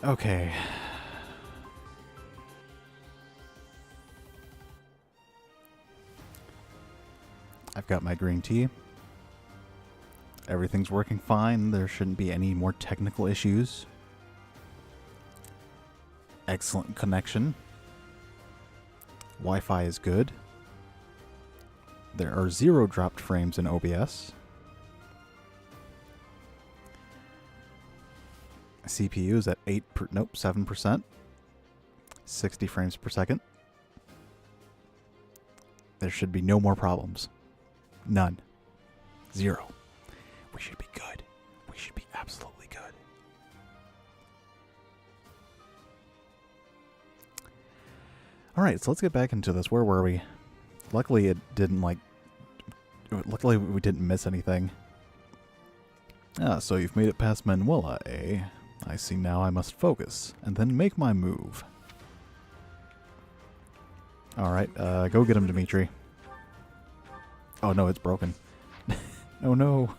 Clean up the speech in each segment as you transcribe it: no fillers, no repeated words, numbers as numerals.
Okay. I've got my green tea. Everything's working fine. There shouldn't be any more technical issues. Excellent connection. Wi-Fi is good. There are 0 dropped frames in OBS. CPU is at 7%. 60 frames per second. There should be no more problems. None. 0. We should be good. We should be absolutely good. Alright, so let's get back into this. Where were we? Luckily it didn't luckily we didn't miss anything. Ah, so you've made it past Manuela, eh? I see now I must focus, and then make my move. Alright, go get him, Dimitri. Oh no, it's broken. Oh no.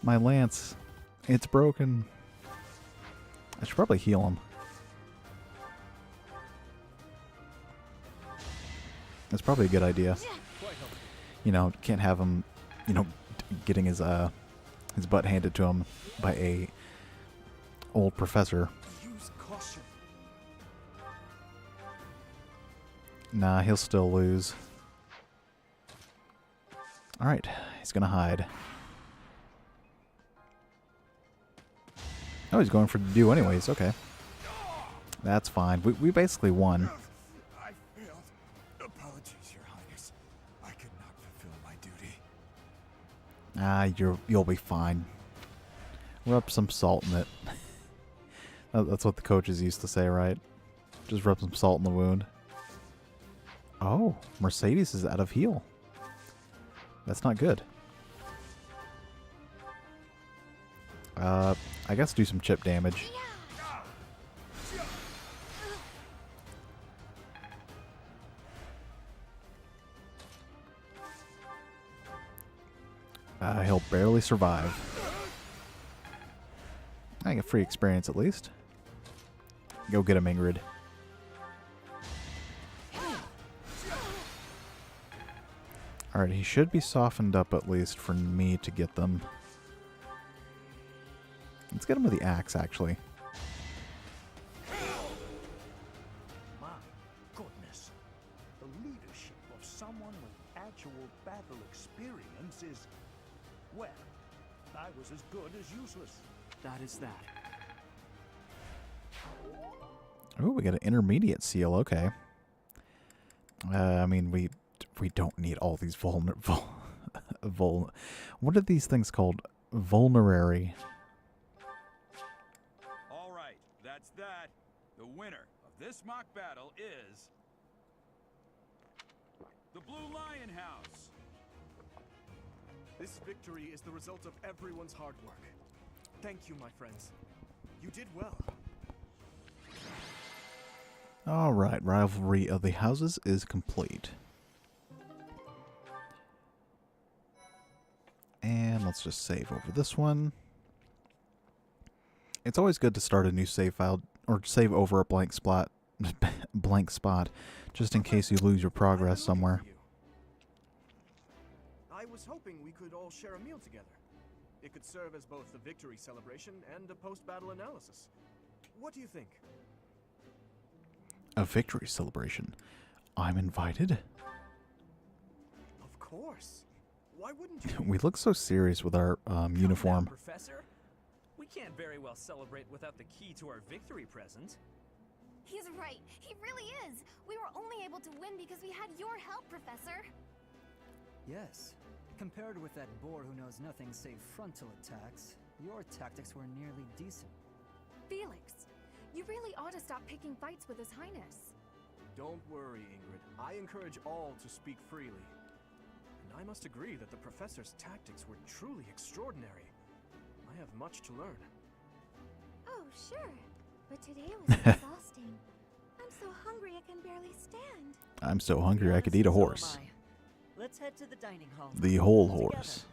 My lance. It's broken. I should probably heal him. That's probably a good idea. You know, can't have him, you know, getting his butt handed to him by a old professor. Use caution. Nah, he'll still lose. Alright, he's gonna hide. Oh, he's going for the do anyways, okay. That's fine. We basically won. I failed. Apologies, Your Highness. I could not fulfill my duty. Ah, you'll be fine. Rub some salt in it. That's what the coaches used to say, right? Just rub some salt in the wound. Oh, Mercedes is out of heal. That's not good. I guess do some chip damage. He'll barely survive. I get free experience at least. Go get him, Ingrid. Alright, he should be softened up at least for me to get them. Let's get him with the axe, actually. My goodness. The leadership of someone with actual battle experience is, well, I was as good as useless. That is that. Oh, we got an intermediate seal. Okay. I mean, we don't need all these what are these things called? Vulnerary. All right, that's that. The winner of this mock battle is the Blue Lion House. This victory is the result of everyone's hard work. Thank you, my friends. You did well. Alright, rivalry of the houses is complete. And let's just save over this one. It's always good to start a new save file, or save over a blank spot, just in case you lose your progress somewhere. I was hoping we could all share a meal together. It could serve as both a victory celebration and a post-battle analysis. What do you think? A victory celebration. I'm invited? Of course. Why wouldn't you? We look so serious with our uniform. Professor? We can't very well celebrate without the key to our victory present. He's right. He really is. We were only able to win because we had your help, Professor. Yes. Compared with that boar who knows nothing save frontal attacks, your tactics were nearly decent. Felix, you really ought to stop picking fights with His Highness. Don't worry, Ingrid. I encourage all to speak freely. And I must agree that the Professor's tactics were truly extraordinary. I have much to learn. Oh, sure. But today was exhausting. I'm so hungry I can barely stand. I'm so hungry I could eat a horse. Let's head to the dining hall. The whole horse.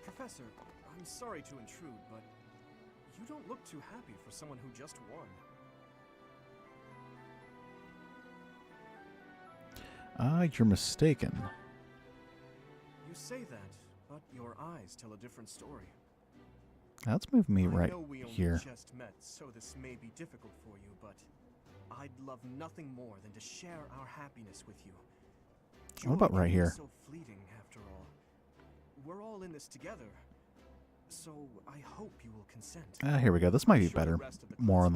Professor, I'm sorry to intrude, but You don't look too happy for someone who just won. You're mistaken. You say that, but your eyes tell a different story. Let's move me I right know we only here. just met, so this may be difficult for you, but I'd love nothing more than to share our happiness with you. What about Joy right can be here? So fleeting, after all. We're all in this together, so I hope you will consent. Here we go. This might be I'm sure the better. rest of the More class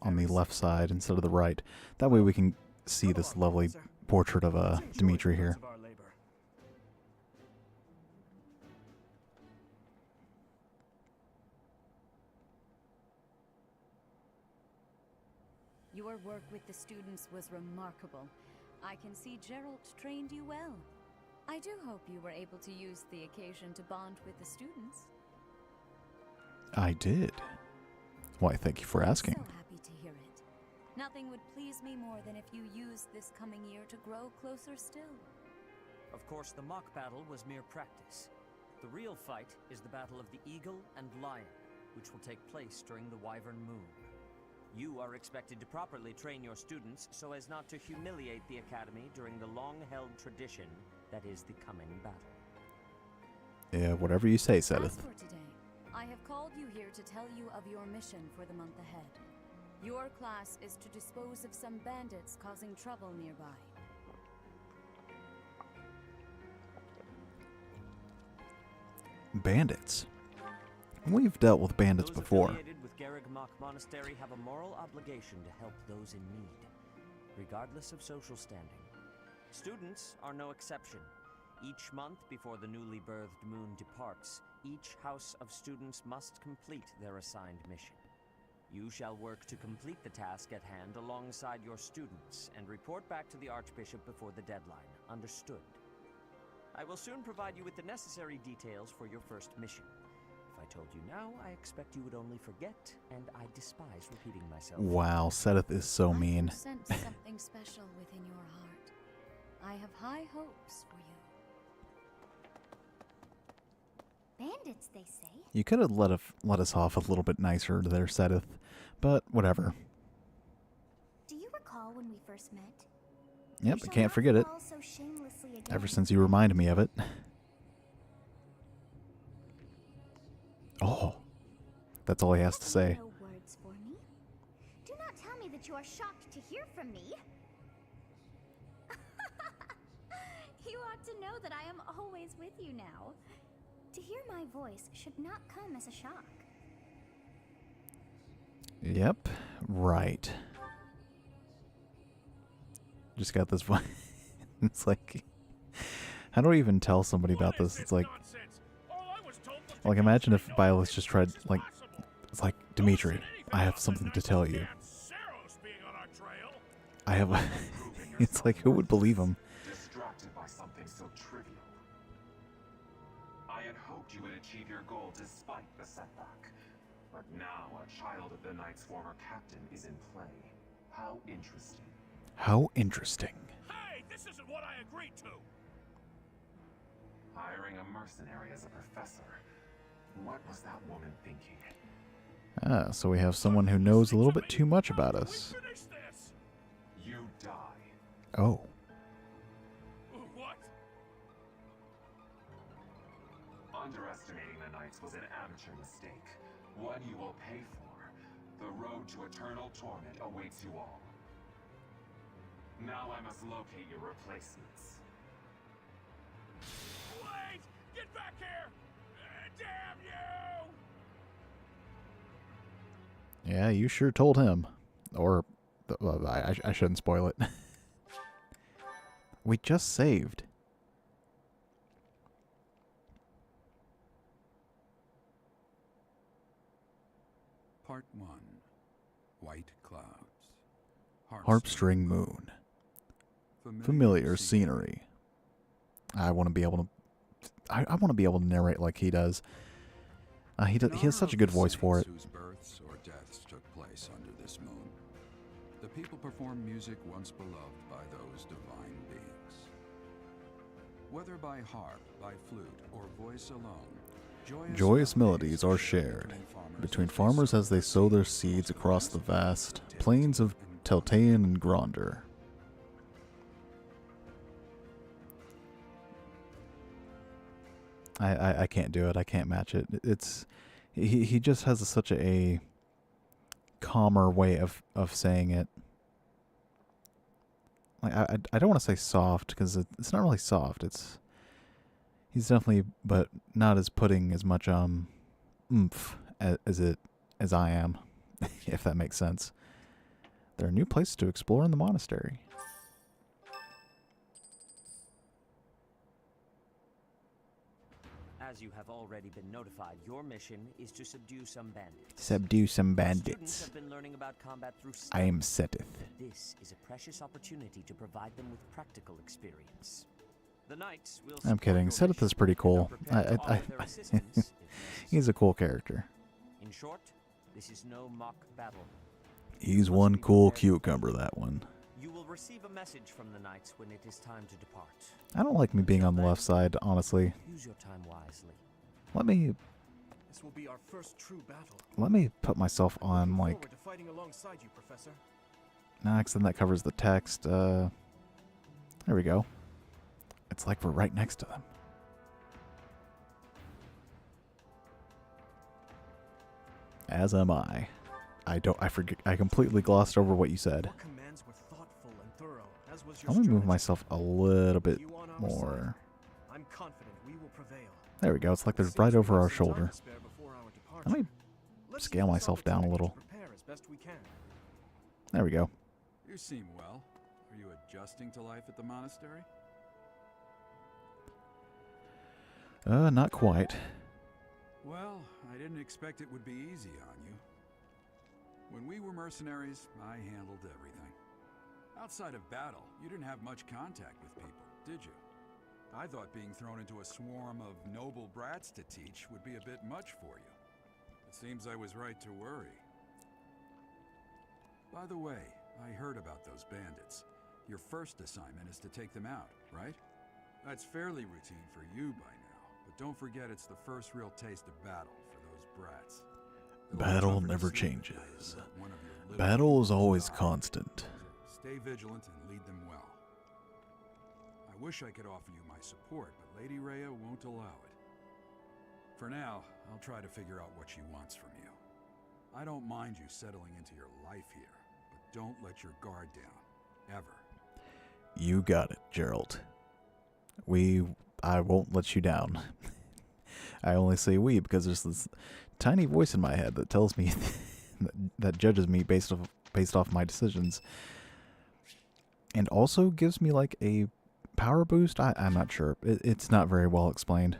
on the feels left, very side instead of the right. That way we can see Go this on, lovely Professor. portrait of Let's enjoy Dimitri the here. fruits of our labor. Your work with the students was remarkable. I can see Gerald trained you well. I do hope you were able to use the occasion to bond with the students. I did. Why, thank you for asking. So happy to hear it. Nothing would please me more than if you used this coming year to grow closer still. Of course, the mock battle was mere practice. The real fight is the battle of the Eagle and Lion, which will take place during the Wyvern Moon. You are expected to properly train your students so as not to humiliate the Academy during the long-held tradition that is the coming battle. Yeah, whatever you say, As Sedith. for today, I have called you here to tell you of your mission for the month ahead. Your class is to dispose of some bandits causing trouble nearby. Bandits. We've dealt with bandits Those before. affiliated with Garreg-Mach Monastery have a moral obligation to help those in need, regardless of social standing. Students are no exception. Each month before the newly birthed moon departs, each house of students must complete their assigned mission. You shall work to complete the task at hand alongside your students and report back to the Archbishop before the deadline. Understood? I will soon provide you with the necessary details for your first mission. If I told you now, I expect you would only forget, and I despise repeating myself. Wow, Sedith is so I mean. can sense something special within your heart. I have high hopes for you. Bandits, they say. You could have let us off a little bit nicer there, Sedith, but whatever. Do you recall when we first met? Yep, You I shall can't not forget it. fall so shamelessly again. Ever since you reminded me of it. Oh, that's all he has to say. No words for me. Do not tell me that you are shocked to hear from me. You ought to know that I am always with you now. To hear my voice should not come as a shock. Yep, right. Just got this one. It's like, how do I even tell somebody about this? It's like imagine if Byleth just tried, like, it's like, Dimitri, I have something to tell you. I have, it's like, who would believe him? Distracted by something so trivial. I had hoped you would achieve your goal despite the setback. But now a child of the Knight's former captain is in play. How interesting. How interesting. Hey, this isn't what I agreed to! Hiring a mercenary as a professor. What was that woman thinking? Ah, so we have someone who knows a little bit too much about us. You die. Oh. What? Underestimating the Knights was an amateur mistake. One you will pay for. The road to eternal torment awaits you all. Now I must locate your replacements. Wait! Get back here! Damn you! Yeah, you sure told him. Or, I shouldn't spoil it. We just saved. Part 1. White Clouds. Harpstring Moon. Familiar scenery. I want to be able to... I want to be able to narrate like he does. He has such a good voice for it. Whose births or deaths took place under this moon. The people perform music once beloved by those divine beings. Whether by harp, by flute, or voice alone, joyous melodies are shared. between farmers as they sow their seeds across the vast plains of Teltean and Gronder. I can't do it. I can't match it. It's he just has such a calmer way of saying it. Like I don't want to say soft because it's not really soft. He's definitely, but not as putting as much oomph as I am, if that makes sense. There are new places to explore in the monastery. As you have already been notified, your mission is to subdue some bandits. Subdue some Students bandits. have been learning about combat through I am Seteth. This is a precious opportunity to provide them with practical experience. The knights will I'm kidding. Seteth is pretty cool. He's a cool character. In short, this is no mock battle. He's one cool cucumber, that one. You will receive a message from the knights when it is time to depart. I don't like me being on the left side, honestly. Use your time wisely. This will be our first true battle. Let me put myself on, like... Forward to fighting alongside you, Professor. Nah, 'cause then that covers the text. There we go. It's like we're right next to them. As am I. I forget. I completely glossed over what you said. Your commands were thoughtful and thorough, as was your I'm gonna move strategy. myself a little bit You on our more. side? I'm confident we will prevail. There we go. It's like they're Since right we over have our some time shoulder. to spare before our Let me departure, let's scale use this myself down a opportunity little. to prepare as best we can. There we go. You seem well. Are you adjusting to life at the monastery? Not quite. Well, I didn't expect it would be easy on you. When we were mercenaries, I handled everything. Outside of battle, you didn't have much contact with people, did you? I thought being thrown into a swarm of noble brats to teach would be a bit much for you. It seems I was right to worry. By the way, I heard about those bandits. Your first assignment is to take them out, right? That's fairly routine for you by now, but don't forget it's the first real taste of battle for those brats. Battle never changes. Battle is always constant. Stay vigilant and lead them well. I wish I could offer you my support, but Lady Rhea won't allow it. For now, I'll try to figure out what she wants from you. I don't mind you settling into your life here, but don't let your guard down. Ever. You got it, Gerald. I won't let you down. I only say we because there's this tiny voice in my head that tells me that judges me based off my decisions, and also gives me like a power boost. I'm not sure. It's not very well explained.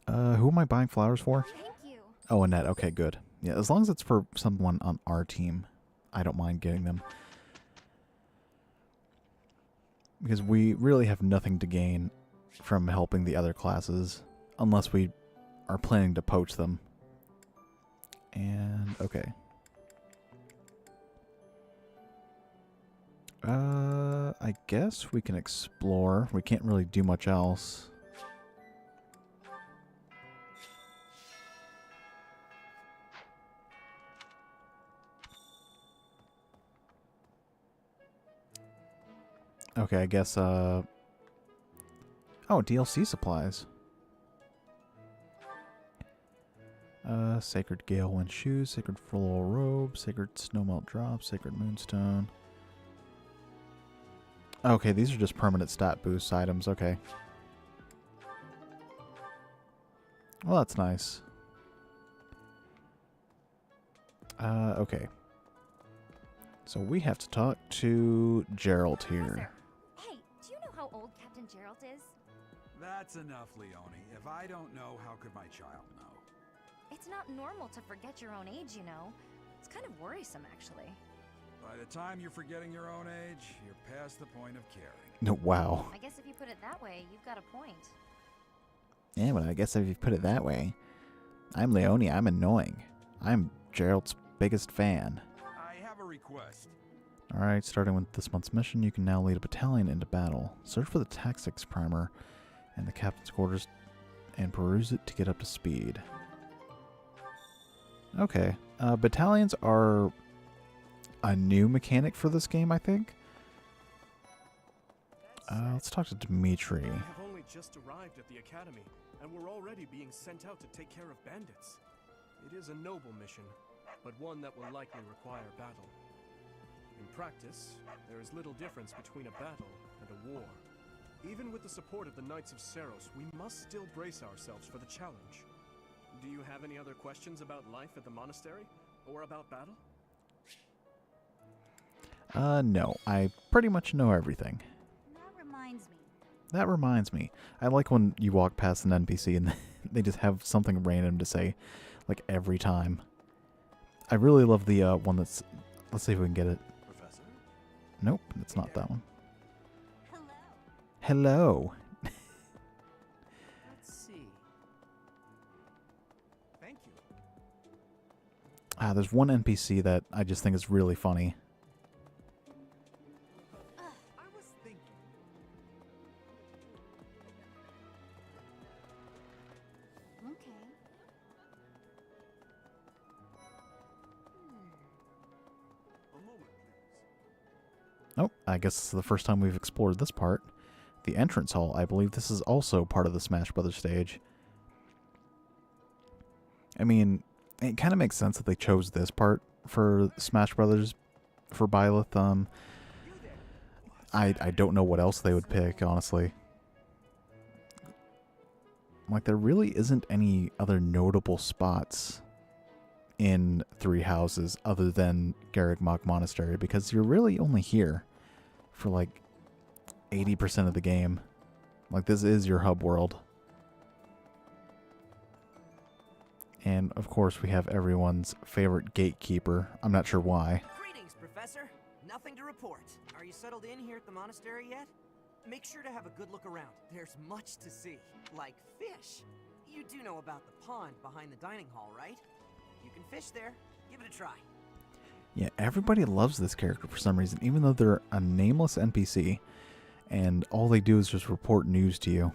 Who am I buying flowers for? Thank you. Oh, Annette. Okay, good. Yeah, as long as it's for someone on our team, I don't mind getting them. Because we really have nothing to gain from helping the other classes, unless we are planning to poach them. And, okay. I guess we can explore. We can't really do much else. Okay, I guess, oh, DLC supplies. Sacred Gale Wind Shoes, Sacred Floral Robe, Sacred Snowmelt Drop, Sacred Moonstone. Okay, these are just permanent stat boost items, okay. Well, that's nice. Okay. So we have to talk to Gerald here. Hey, do you know how old Captain Gerald is? That's enough, Leone. If I don't know, how could my child know? It's not normal to forget your own age, you know. It's kind of worrisome, actually. By the time you're forgetting your own age, you're past the point of caring. No, wow. I guess if you put it that way, you've got a point. Yeah, but I guess if you put it that way, I'm Leone, I'm annoying. I'm Gerald's biggest fan. I have a request. Alright, starting with this month's mission, you can now lead a battalion into battle. Search for the tactics primer and the captain's quarters and peruse it to get up to speed. Okay. Battalions are a new mechanic for this game, I think. Let's talk to Dimitri. We have only just arrived at the academy, and we're already being sent out to take care of bandits. It is a noble mission, but one that will likely require battle. In practice, there is little difference between a battle and a war. Even with the support of the Knights of Seros, we must still brace ourselves for the challenge. Do you have any other questions about life at the monastery? Or about battle? No. I pretty much know everything. That reminds me. I like when you walk past an NPC and they just have something random to say, like, every time. I really love the one that's... Let's see if we can get it. Professor? Nope, it's not that one. Hello. Let's see. Thank you. There's one NPC that I just think is really funny. I was thinking. Okay. A moment, please. Oh, I guess it's the first time we've explored this part. The entrance hall, I believe this is also part of the Smash Brothers stage. I mean, it kind of makes sense that they chose this part for Smash Brothers for Byleth. I don't know what else they would pick, honestly. Like, there really isn't any other notable spots in Three Houses other than Garreg-Mach Monastery, because you're really only here for, like, 80% of the game. Like, this is your hub world. And, of course, we have everyone's favorite gatekeeper. I'm not sure why. Greetings, Professor. Nothing to report. Are you settled in here at the monastery yet? Make sure to have a good look around. There's much to see. Like fish. You do know about the pond behind the dining hall, right? You can fish there. Give it a try. Yeah, everybody loves this character for some reason, even though they're a nameless NPC. And all they do is just report news to you.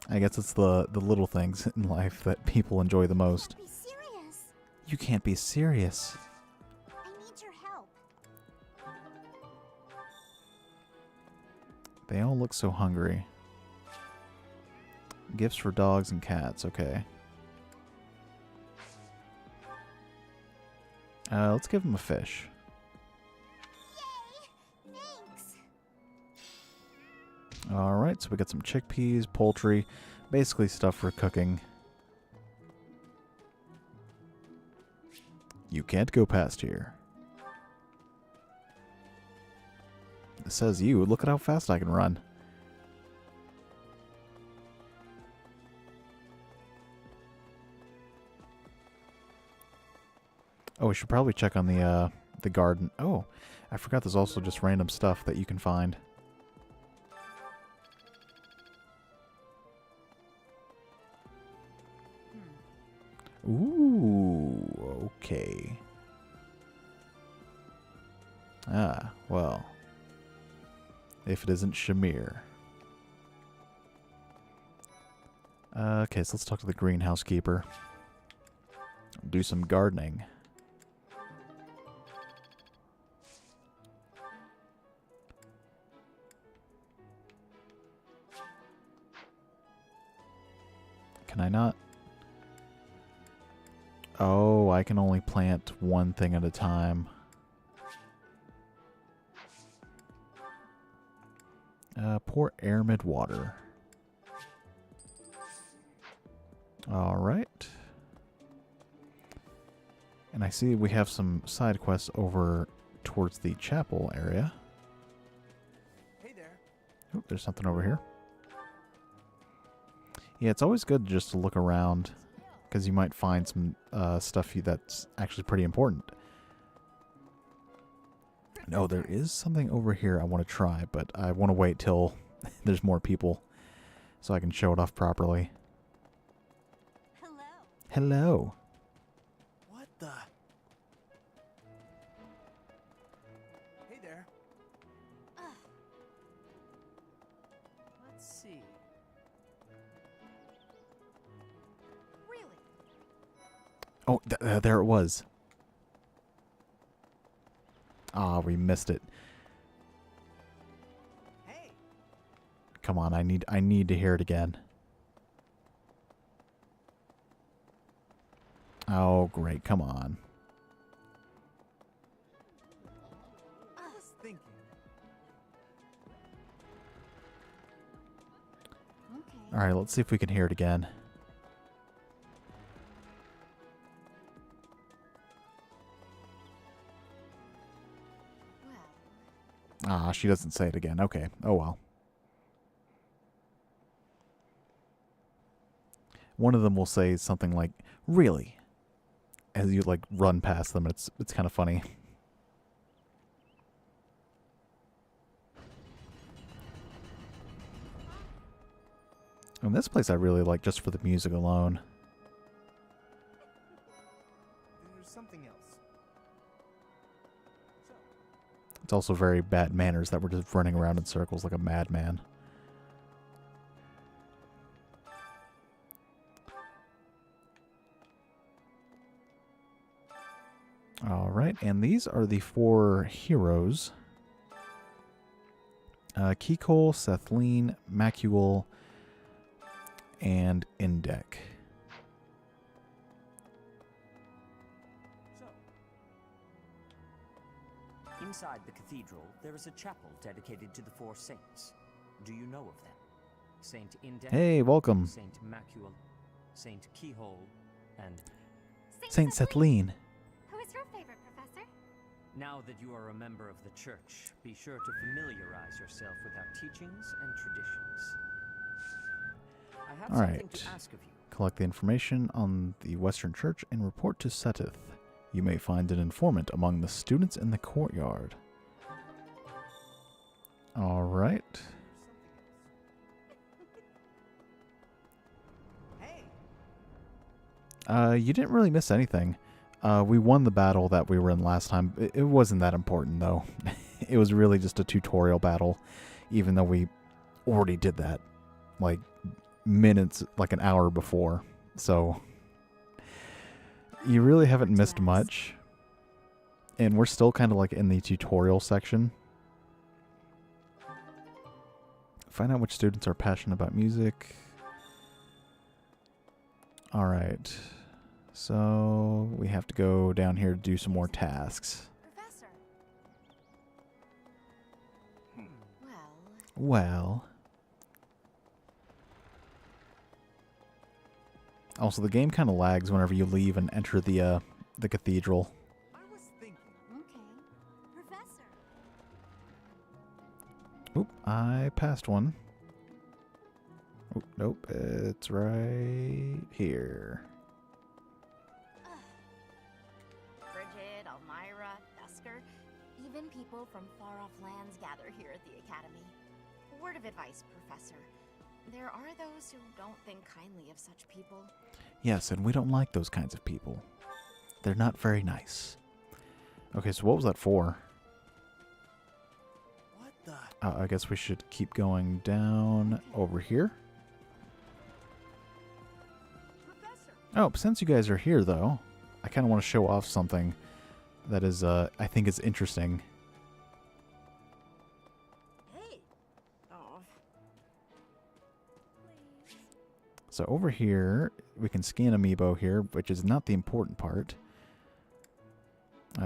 I guess it's the little things in life that people enjoy the most. Be serious. You can't be serious. I need your help. They all look so hungry. Gifts for dogs and cats, okay. Let's give them a fish. Yay! Thanks. Alright, so we got some chickpeas, poultry, basically stuff for cooking. You can't go past here. It says you. Look at how fast I can run. Oh, we should probably check on the garden. Oh, I forgot there's also just random stuff that you can find. Ooh, okay. Ah, well. If it isn't Shamir. Okay, so let's talk to the greenhouse keeper. Do some gardening. Can I not? Oh, I can only plant one thing at a time. Pour aramid water. Alright. And I see we have some side quests over towards the chapel area. Hey there. Oh, there's something over here. Yeah, it's always good just to look around, because you might find some stuff that's actually pretty important. No, there is something over here I want to try, but I want to wait till there's more people so I can show it off properly. Hello. Hello. What the? Hey there. Let's see. Really? Oh, there it was. Ah, we missed it. Hey, Come on, I need to hear it again. Oh, great. Come on. I was thinking. Okay. All right, let's see if we can hear it again. Well, Ah, she doesn't say it again. Okay. Oh, well. One of them will say something like, "Really?" as you, like, run past them. It's kind of funny. And this place I really like just for the music alone. There's something else. So, It's also very bad manners that we're just running around in circles like a madman. Alright, and these are the 4 heroes. Kikol, Sethleen, Macuel, and Indek. so, Inside the cathedral, there is a chapel dedicated to the 4 saints. Do you know of them? Saint Indek, Hey, welcome. Saint Macuel, Saint Keyhole, and Saint Sethleen. Who is your favorite, Professor? now that you are a member of the church, be sure to familiarize yourself with our teachings and traditions. I have All something right. to ask of you. Collect the information on the Western Church and report to Seteth. You may find an informant among the students in the courtyard. Alright. hey, You didn't really miss anything. We won the battle that we were in last time. It wasn't that important, though. It was really just a tutorial battle, even though we already did that, like, minutes, like an hour before. So, you really haven't missed much. And we're still kind of like in the tutorial section. Find out which students are passionate about music. Alright. So, we have to go down here to do some more tasks. Professor. Well, Well. Also, the game kind of lags whenever you leave and enter the cathedral. I was thinking. okay. Professor. Oop, I passed one. Oop, nope, it's right here. Bridget, Elmira, Dusker, even people from far-off lands gather here at the Academy. Word of advice, Professor. There are those who don't think kindly of such people. Yes, and we don't like those kinds of people. They're not very nice. Okay, so what was that for? What the? I guess we should keep going down over here. Professor! Oh, since you guys are here, though, I kind of want to show off something that is, I think is interesting. Hey! Oh. So over here, we can scan Amiibo here, which is not the important part.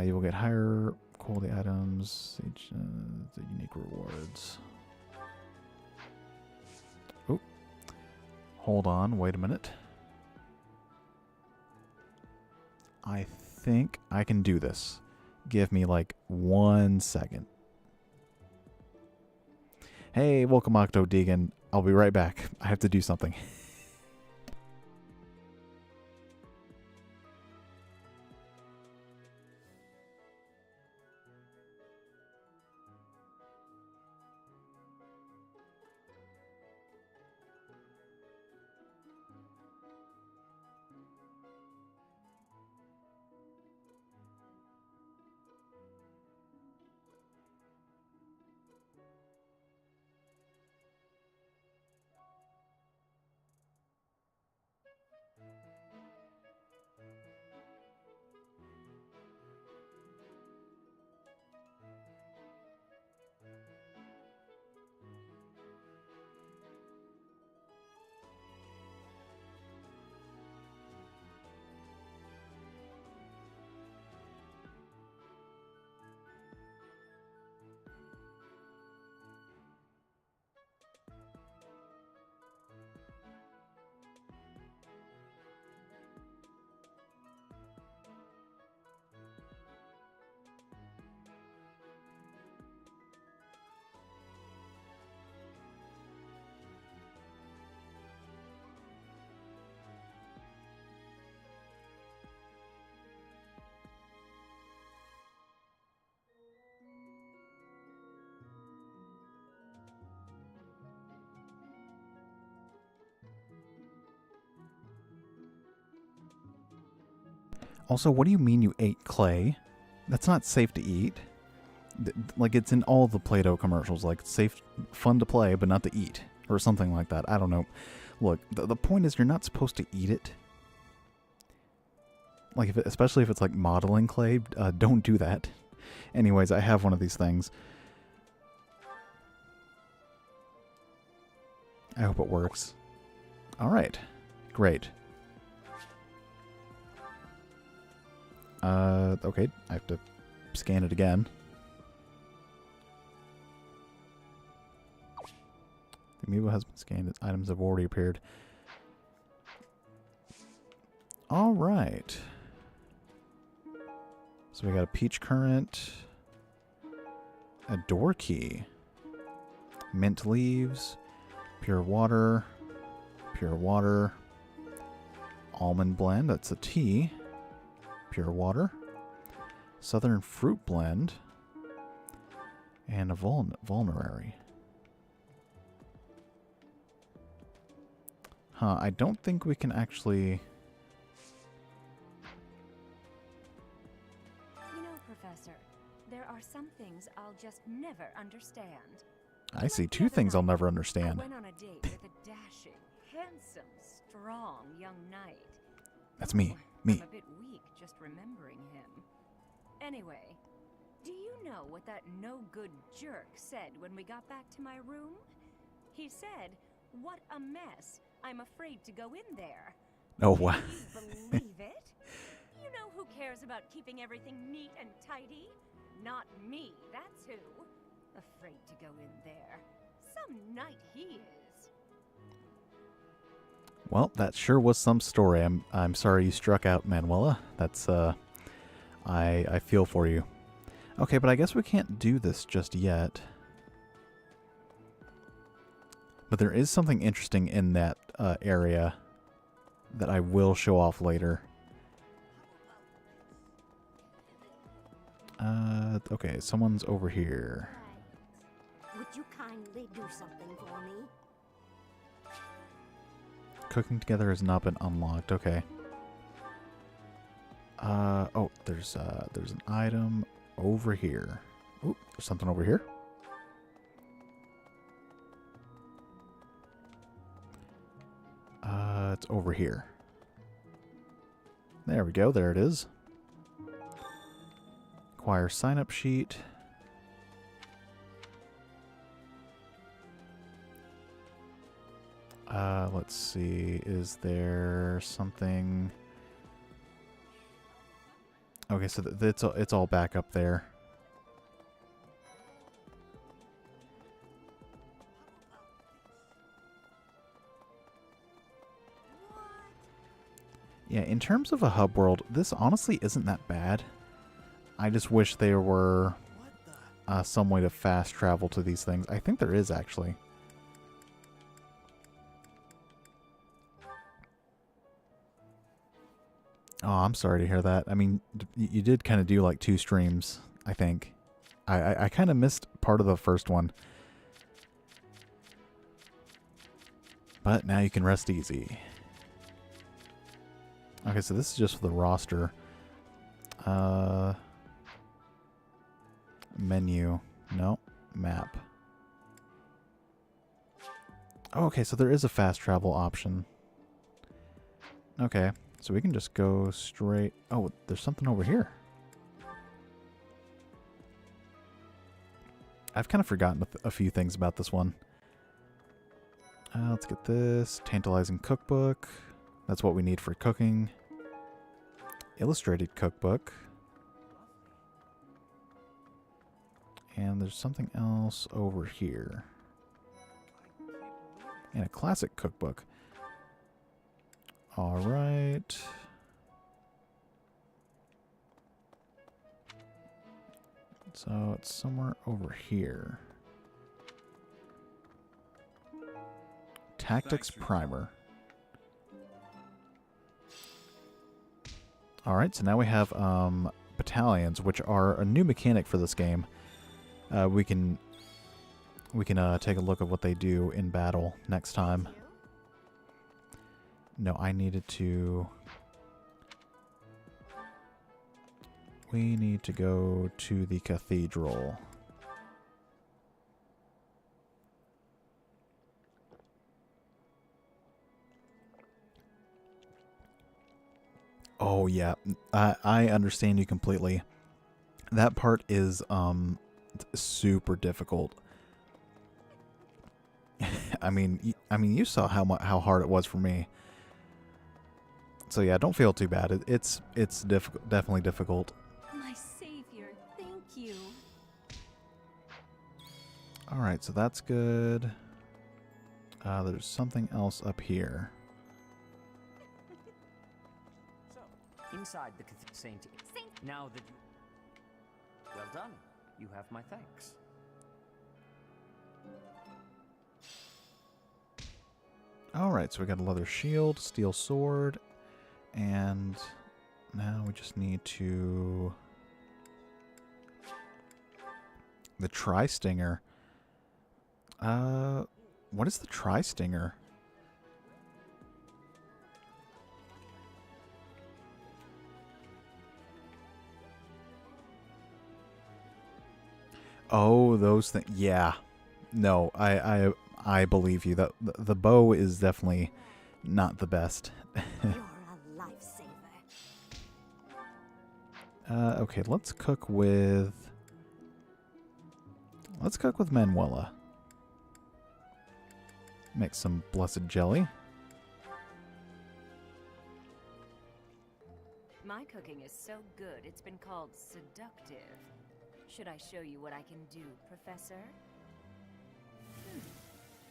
You will get higher quality items, each, the unique rewards. Oh, hold on, wait a minute. I think I can do this. Give me like 1 second. Hey, welcome Octo Deegan. I'll be right back. I have to do something. Also, what do you mean you ate clay? That's not safe to eat. Like, it's in all the Play-Doh commercials. Like, it's safe, fun to play, but not to eat. Or something like that. I don't know. Look, the point is you're not supposed to eat it. Like, especially if it's like modeling clay, don't do that. Anyways, I have one of these things. I hope it works. Alright. Great. Okay, I have to scan it again. The amiibo has been scanned. Its items have already appeared. Alright. So we got a peach currant, a door key, mint leaves, pure water, almond blend, that's a tea, pure water, southern fruit blend, and a vulnerary. Huh, I don't think we can actually... There are some things I'll just never understand. I see two things I'll never understand. I went on a date with a dashing, handsome, strong young knight. That's me. Me. I'm a bit weak just remembering him. Anyway, do you know what that no-good jerk said when we got back to my room? He said, "What a mess. I'm afraid to go in there." Oh, wow. Can you believe it? You know who cares about keeping everything neat and tidy? Not me, that's who. Afraid to go in there. Some knight he is. Well, that sure was some story. I'm sorry you struck out, Manuela. That's I feel for you. Okay, but I guess we can't do this just yet. But there is something interesting in that area that I will show off later. Okay, someone's over here. Would you kindly do something for me? Cooking together has not been unlocked. Okay. Oh, there's an item over here. Oop, there's something over here. It's over here. There we go. There it is. Acquire sign-up sheet. Let's see. Is there something? Okay, so it's all back up there. Yeah, in terms of a hub world, this honestly isn't that bad. I just wish there were some way to fast travel to these things. I think there is, actually. Oh, I'm sorry to hear that. I mean, you did kind of do like 2 streams, I think. I kind of missed part of the first one. But now you can rest easy. Okay, so this is just for the roster. Menu. No. Map. Oh, okay, so there is a fast travel option. Okay, so we can just go straight... Oh, there's something over here. I've kind of forgotten a few things about this one. Let's get this. Tantalizing cookbook. That's what we need for cooking. Illustrated cookbook. And there's something else over here. And a classic cookbook. Alright. So it's somewhere over here. Tactics Primer. Alright, so now we have battalions, which are a new mechanic for this game. We can take a look at what they do in battle next time. No, I needed to... We need to go to the cathedral. Oh yeah, I understand you completely. That part is super difficult. I mean, you saw how hard it was for me. So yeah, don't feel too bad. It's difficult, definitely difficult. My savior, thank you. All right, so that's good. There's something else up here. So, inside the Saint. Now that you... Well done. You have my thanks. Alright, so we got a leather shield, steel sword, and now we just need to... The Tri-Stinger. What is the Tri-Stinger? Oh, those things. Yeah. No, I believe you. That the bow is definitely not the best. You're a lifesaver. Okay, let's cook with Manuela. Make some blessed jelly. My cooking is so good, it's been called seductive. Should I show you what I can do, Professor?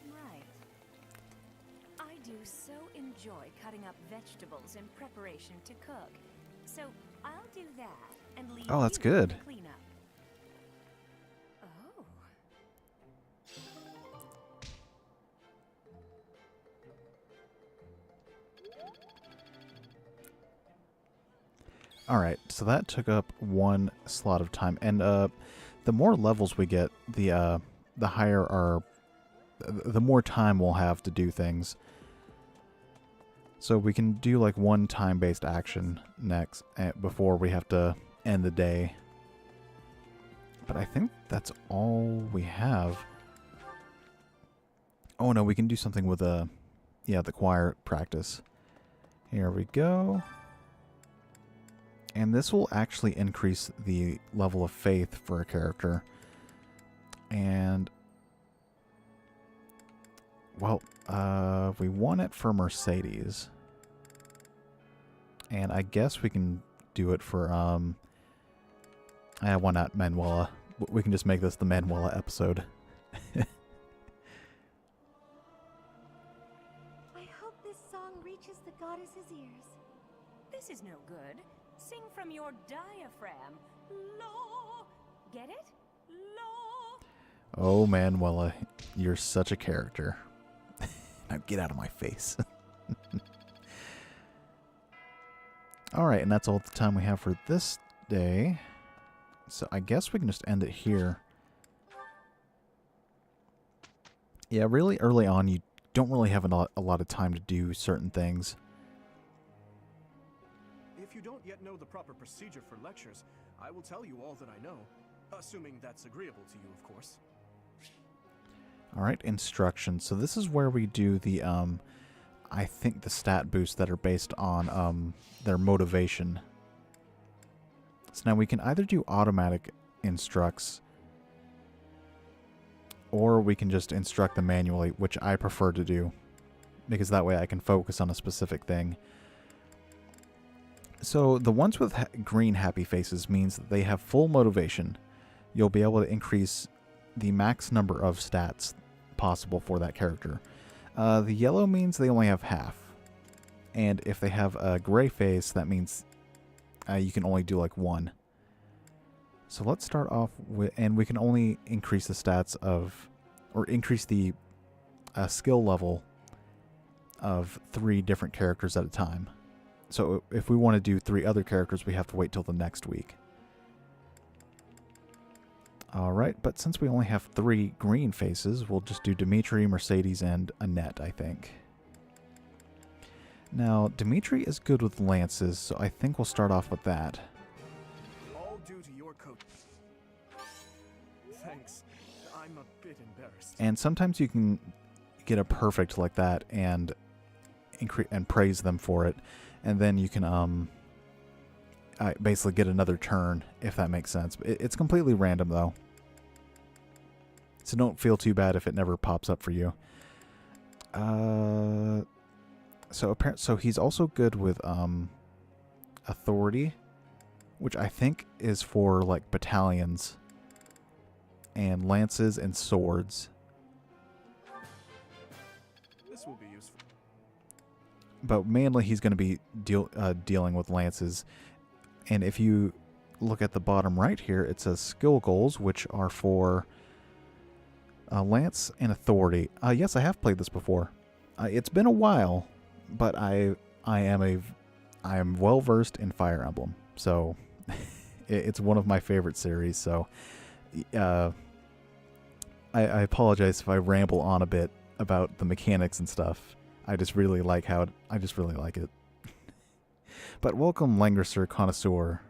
Right. I do so enjoy cutting up vegetables in preparation to cook. So I'll do that and leave Oh, that's you good. to clean up. Oh. Alright, so that took up one slot of time. And the more levels we get, the higher our... The more time we'll have to do things. So we can do like one time-based action next before we have to end the day. But I think that's all we have. Oh no, we can do something with the choir practice. Here we go. And this will actually increase the level of faith for a character. And, well, we want it for Mercedes. And I guess we can do it for, why not Manuela? We can just make this the Manuela episode. I hope this song reaches the goddess's ears. This is no good. Sing from your diaphragm. Law. Get it? Law. Oh, Manuela, you're such a character. Now get out of my face. Alright, and that's all the time we have for this day. So I guess we can just end it here. Yeah, really early on, you don't really have a lot of time to do certain things. If you don't yet know the proper procedure for lectures, I will tell you all that I know. Assuming that's agreeable to you, of course. Alright, instructions. So this is where we do the, I think the stat boosts that are based on, their motivation. So now we can either do automatic instructs, or we can just instruct them manually, which I prefer to do, because that way I can focus on a specific thing. So the ones with green happy faces means that they have full motivation. You'll be able to increase the max number of stats possible for that character. The yellow means they only have half. And if they have a gray face, that means you can only do like one. So let's start off with, and we can only increase the stats of, or increase the skill level of 3 different characters at a time. So if we want to do 3 other characters, we have to wait till the next week. Alright, but since we only have 3 green faces, we'll just do Dimitri, Mercedes, and Annette, I think. Now, Dimitri is good with lances, so I think we'll start off with that. All bit embarrassed. And sometimes you can get a perfect like that and praise them for it, and then you can basically get another turn, if that makes sense. It's completely random though, so don't feel too bad if it never pops up for you. So he's also good with authority, which I think is for like battalions and lances and swords. This will be useful. But mainly he's going to be dealing with lances. And if you look at the bottom right here, it says skill goals, which are for lance and authority. Yes, I have played this before. It's been a while, but I am well versed in Fire Emblem, so it's one of my favorite series. So I apologize if I ramble on a bit about the mechanics and stuff. I just really like it. But welcome, Langrisser Connoisseur.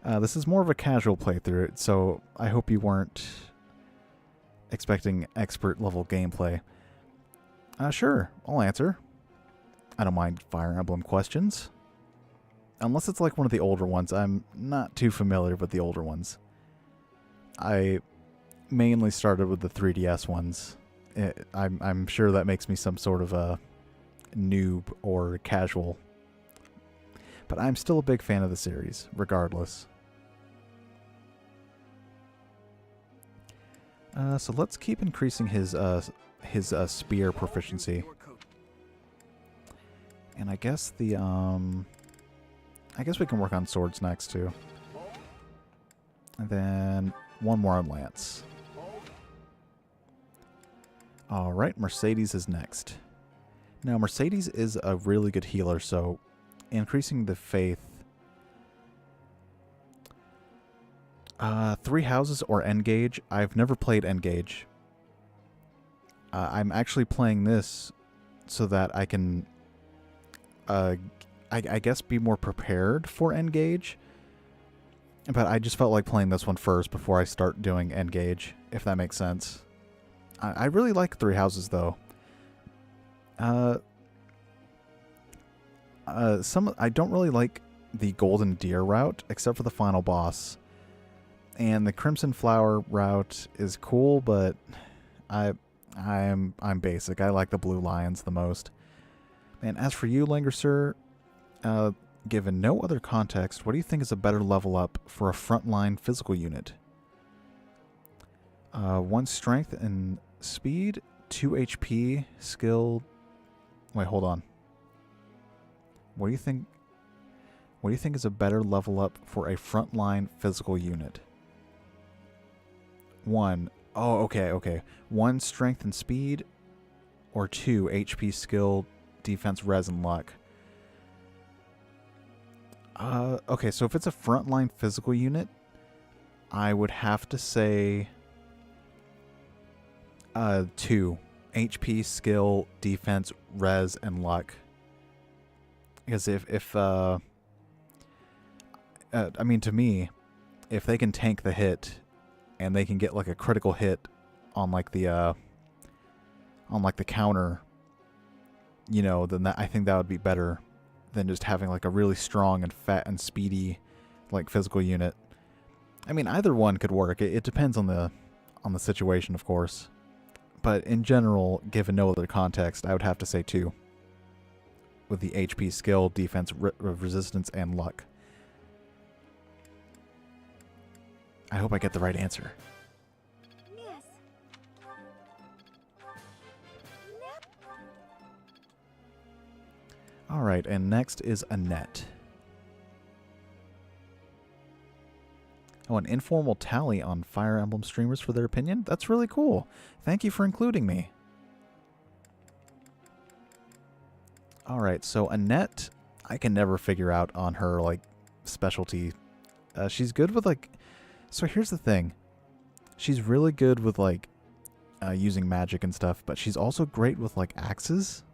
This is more of a casual playthrough, so I hope you weren't expecting expert level gameplay. Sure, I'll answer. I don't mind Fire Emblem questions. Unless it's like one of the older ones. I'm not too familiar with the older ones. I mainly started with the 3DS ones. I'm sure that makes me some sort of a noob or casual. But I'm still a big fan of the series, regardless. So let's keep increasing his spear proficiency. And I guess the I guess we can work on swords next too. And then one more on lance. All right, Mercedes is next. Now Mercedes is a really good healer, so increasing the faith. 3 houses or Engage. I've never played Engage. I'm actually playing this so that I can, I guess, be more prepared for Engage. But I just felt like playing this one first before I start doing Engage, if that makes sense. I really like 3 houses though. I don't really like the Golden Deer route, except for the final boss. And the Crimson Flower route is cool, but I'm basic. I like the Blue Lions the most. And as for you, Langrisser, given no other context, what do you think is a better level up for a frontline physical unit? 1 strength and speed, 2 HP, skill. Wait, hold on. What do you think? What do you think is a better level up for a frontline physical unit? 1. Oh, okay. 1 strength and speed, or 2 HP, skill, defense, res, and luck. Okay, so if it's a frontline physical unit, I would have to say 2 HP, skill, defense, res, and luck. Because I mean, to me, if they can tank the hit and they can get like a critical hit on like the counter, you know, then I think that would be better than just having like a really strong and fat and speedy like physical unit. I mean, either one could work. It depends on the situation, of course. But in general, given no other context, I would have to say 2. With the HP, skill, defense, resistance, and luck. I hope I get the right answer. Yes. Alright, and next is Annette. Oh, an informal tally on Fire Emblem streamers for their opinion? That's really cool. Thank you for including me. Alright, so Annette, I can never figure out on her, like, specialty. She's good with, like... So here's the thing. She's really good with, like, using magic and stuff, but she's also great with, like, axes,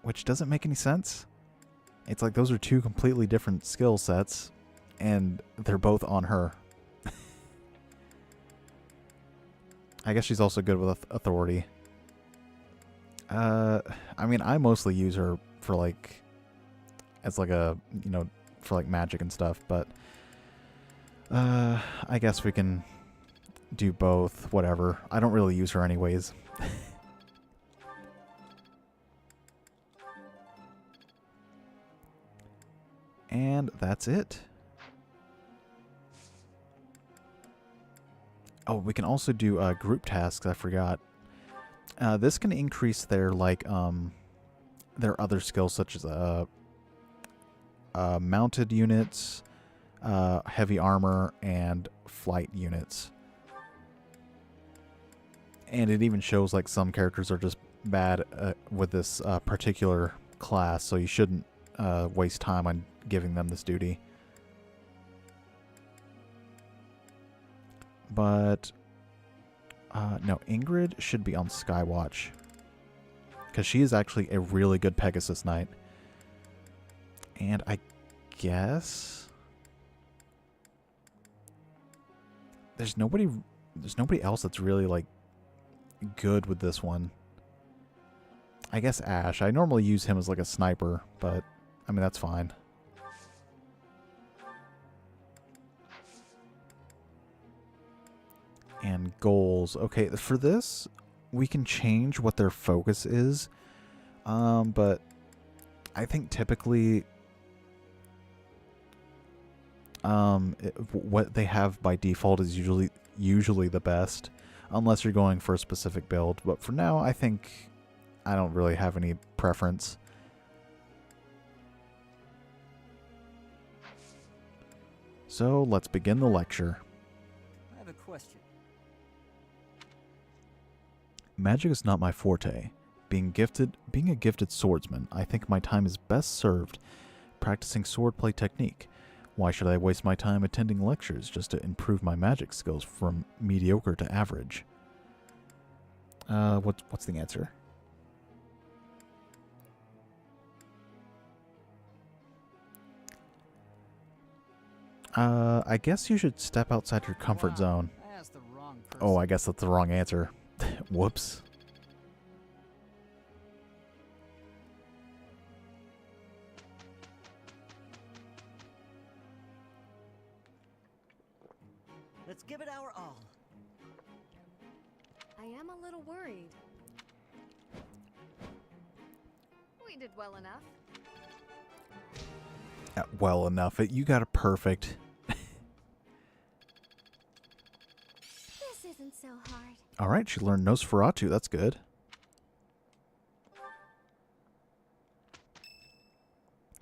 which doesn't make any sense. It's like those are 2 completely different skill sets, and they're both on her. I guess she's also good with authority. I mean, I mostly use her for like, as like a, you know, for like magic and stuff, but I guess we can do both, whatever. I don't really use her anyways. And that's it. Oh, we can also do group tasks, I forgot. This can increase their like their other skills such as mounted units, heavy armor, and flight units. And it even shows like some characters are just bad with this particular class, so you shouldn't waste time on giving them this duty. But no, Ingrid should be on Skywatch, because she is actually a really good Pegasus Knight. And I guess there's nobody else that's really like good with this one. I guess Ash. I normally use him as like a sniper, but I mean that's fine. And goals. Okay, for this we can change what their focus is, but I think typically what they have by default is usually the best, unless you're going for a specific build. But for now, I think I don't really have any preference. So let's begin the lecture. I have a question. Magic is not my forte. Being a gifted swordsman, I think my time is best served practicing swordplay technique. Why should I waste my time attending lectures just to improve my magic skills from mediocre to average? What's the answer? I guess you should step outside your comfort zone. I asked the wrong person. Oh, I guess that's the wrong answer. Whoops. Let's give it our all. I am a little worried. We did well enough. Well enough. You got it perfect. This isn't so hard. Alright, she learned Nosferatu. That's good.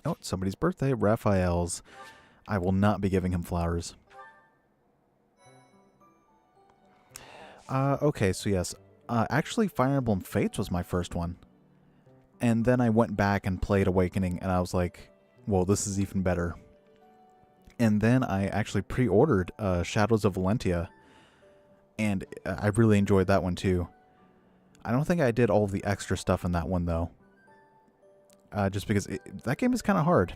Oh, it's somebody's birthday. Raphael's. I will not be giving him flowers. Okay, so yes. Actually, Fire Emblem Fates was my first one. And then I went back and played Awakening, and I was like, whoa, this is even better. And then I actually pre-ordered Shadows of Valentia, and I really enjoyed that one too. I don't think I did all the extra stuff in that one, though. Just because that game is kind of hard.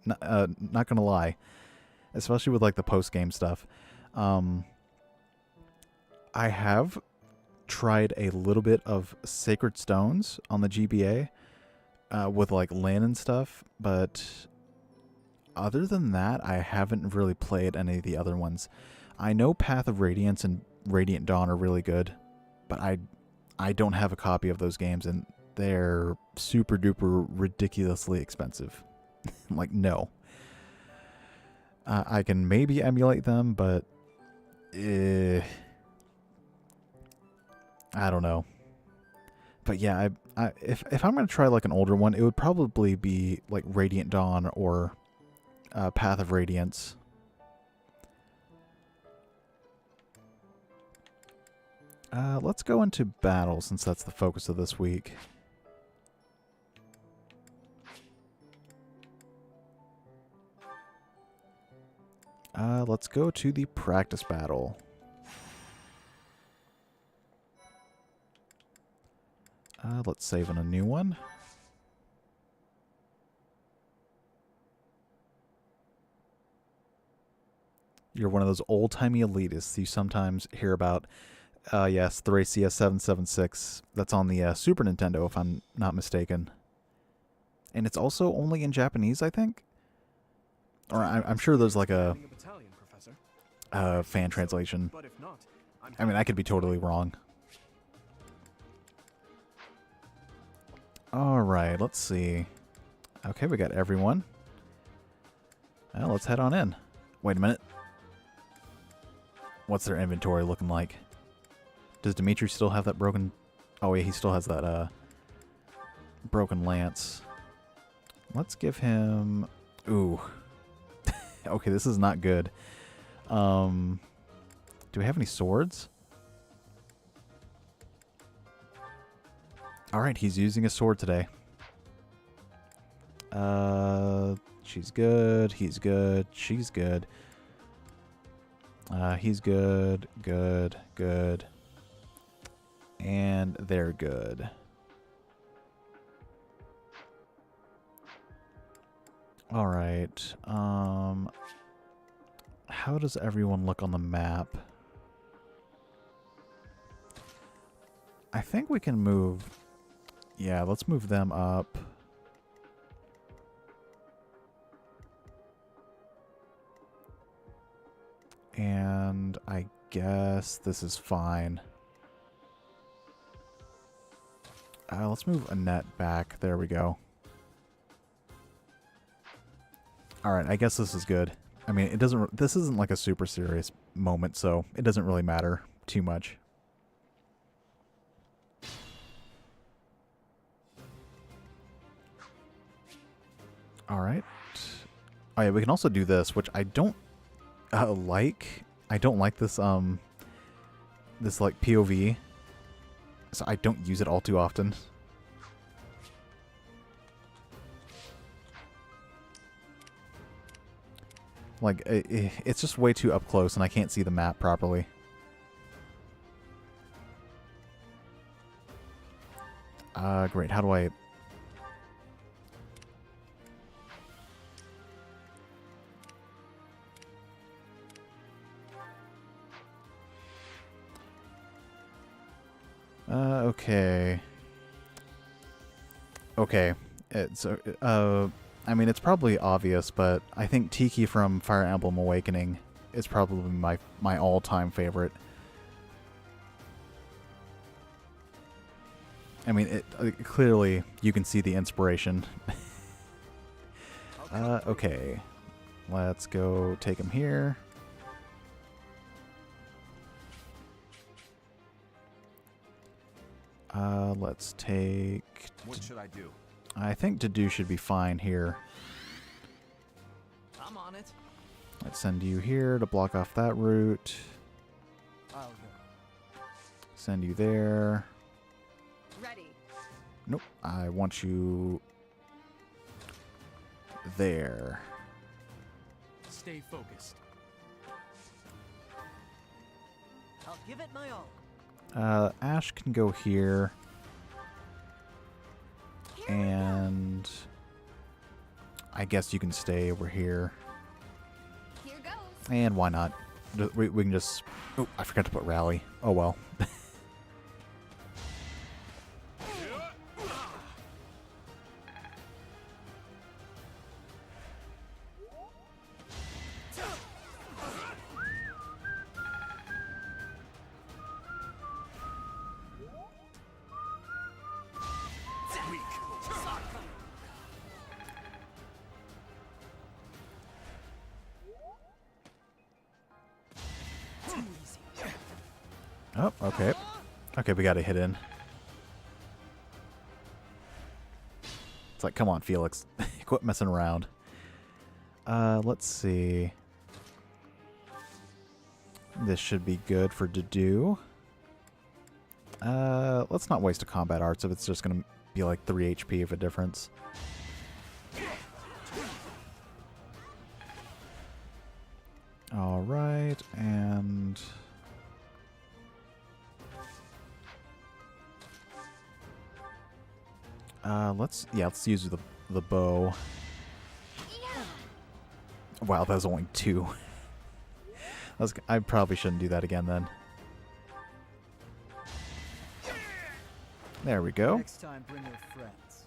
Not gonna lie. Especially with like the post-game stuff. I have tried a little bit of Sacred Stones on the GBA with like Lyn and stuff, but other than that, I haven't really played any of the other ones. I know Path of Radiance and Radiant Dawn are really good, but I don't have a copy of those games, and they're super duper ridiculously expensive. Like, no. I can maybe emulate them, but I don't know. But yeah, if I'm going to try like an older one, it would probably be like Radiant Dawn or Path of Radiance. Let's go into battle since that's the focus of this week. Let's go to the practice battle. Let's save on a new one. You're one of those old-timey elitists you sometimes hear about Yes, Thracia 776. That's on the Super Nintendo, if I'm not mistaken. And it's also only in Japanese, I think? Or I'm sure there's like a fan translation. I mean, I could be totally wrong. Alright, let's see. Okay, we got everyone. Well, let's head on in. Wait a minute. What's their inventory looking like? Does Dimitri still have that broken... Oh, yeah, he still has that broken lance. Let's give him... Ooh. Okay, this is not good. Do we have any swords? Alright, he's using a sword today. She's good. He's good. She's good. He's good. Good. Good. And they're good. Alright. How does everyone look on the map? I think we can move... Yeah, let's move them up. And I guess this is fine. Let's move Annette back. There we go. Alright, I guess this is good. I mean, it doesn't... This isn't like a super serious moment, so it doesn't really matter too much. Alright. Oh yeah, we can also do this, which I don't like. I don't like this, this, like, POV. So I don't use it all too often. Like, it's just way too up close, and I can't see the map properly. Great. How do I... Okay. Okay. It's, I mean, it's probably obvious, but I think Tiki from Fire Emblem Awakening is probably my all-time favorite. I mean, clearly you can see the inspiration. Okay. Let's go take him here. Let's take... What should I do? I think Dedue should be fine here. I'm on it. Let's send you here to block off that route. I'll go. Send you there. Ready. Nope. I want you there. Stay focused. I'll give it my all. Ash can go here. And I guess you can stay over here. Here goes. And why not? We can just... Oh, I forgot to put rally. Oh well. Oh, okay. Okay, we got a hit in. It's like, come on, Felix. Quit messing around. Let's see. This should be good for Dedue. Let's not waste a combat arts if it's just going to be like 3 HP of a difference. Alright, and... let's use the bow. Wow, that was only 2. I probably shouldn't do that again then. There we go. Next time, bring your friends.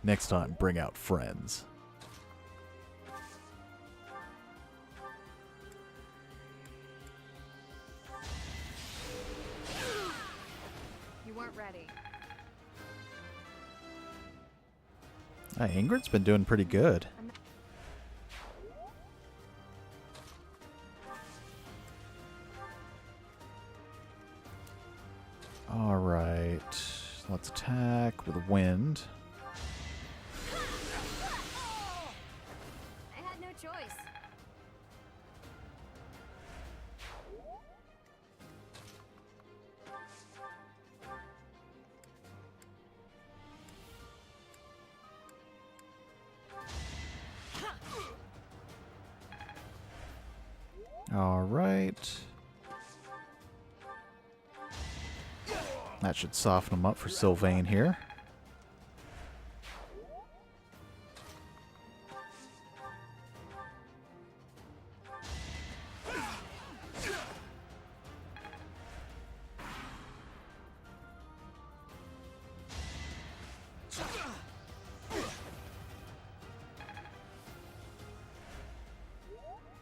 Next time, bring out friends. You weren't ready. Ingrid's been doing pretty good. Alright, let's attack with wind. I had no choice. Alright. That should soften him up for Sylvain here.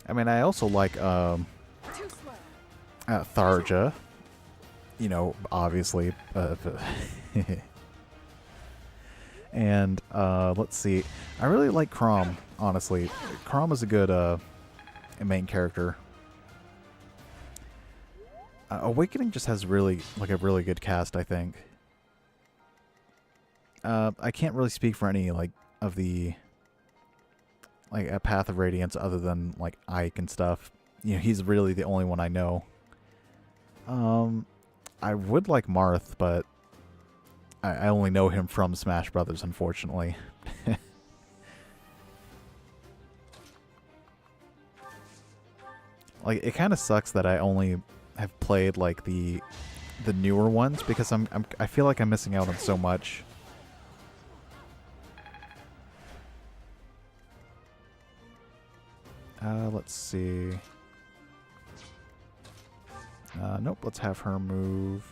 I mean, I also like Tharja. You know, obviously. And let's see. I really like Chrom, honestly. Chrom is a good main character. Awakening just has really a really good cast, I think. I can't really speak for any of the a Path of Radiance other than Ike and stuff. You know, he's really the only one I know. I would like Marth, but I only know him from Smash Brothers, unfortunately. It kind of sucks that I only have played the newer ones because I feel like I'm missing out on so much. Let's see. Nope, let's have her move.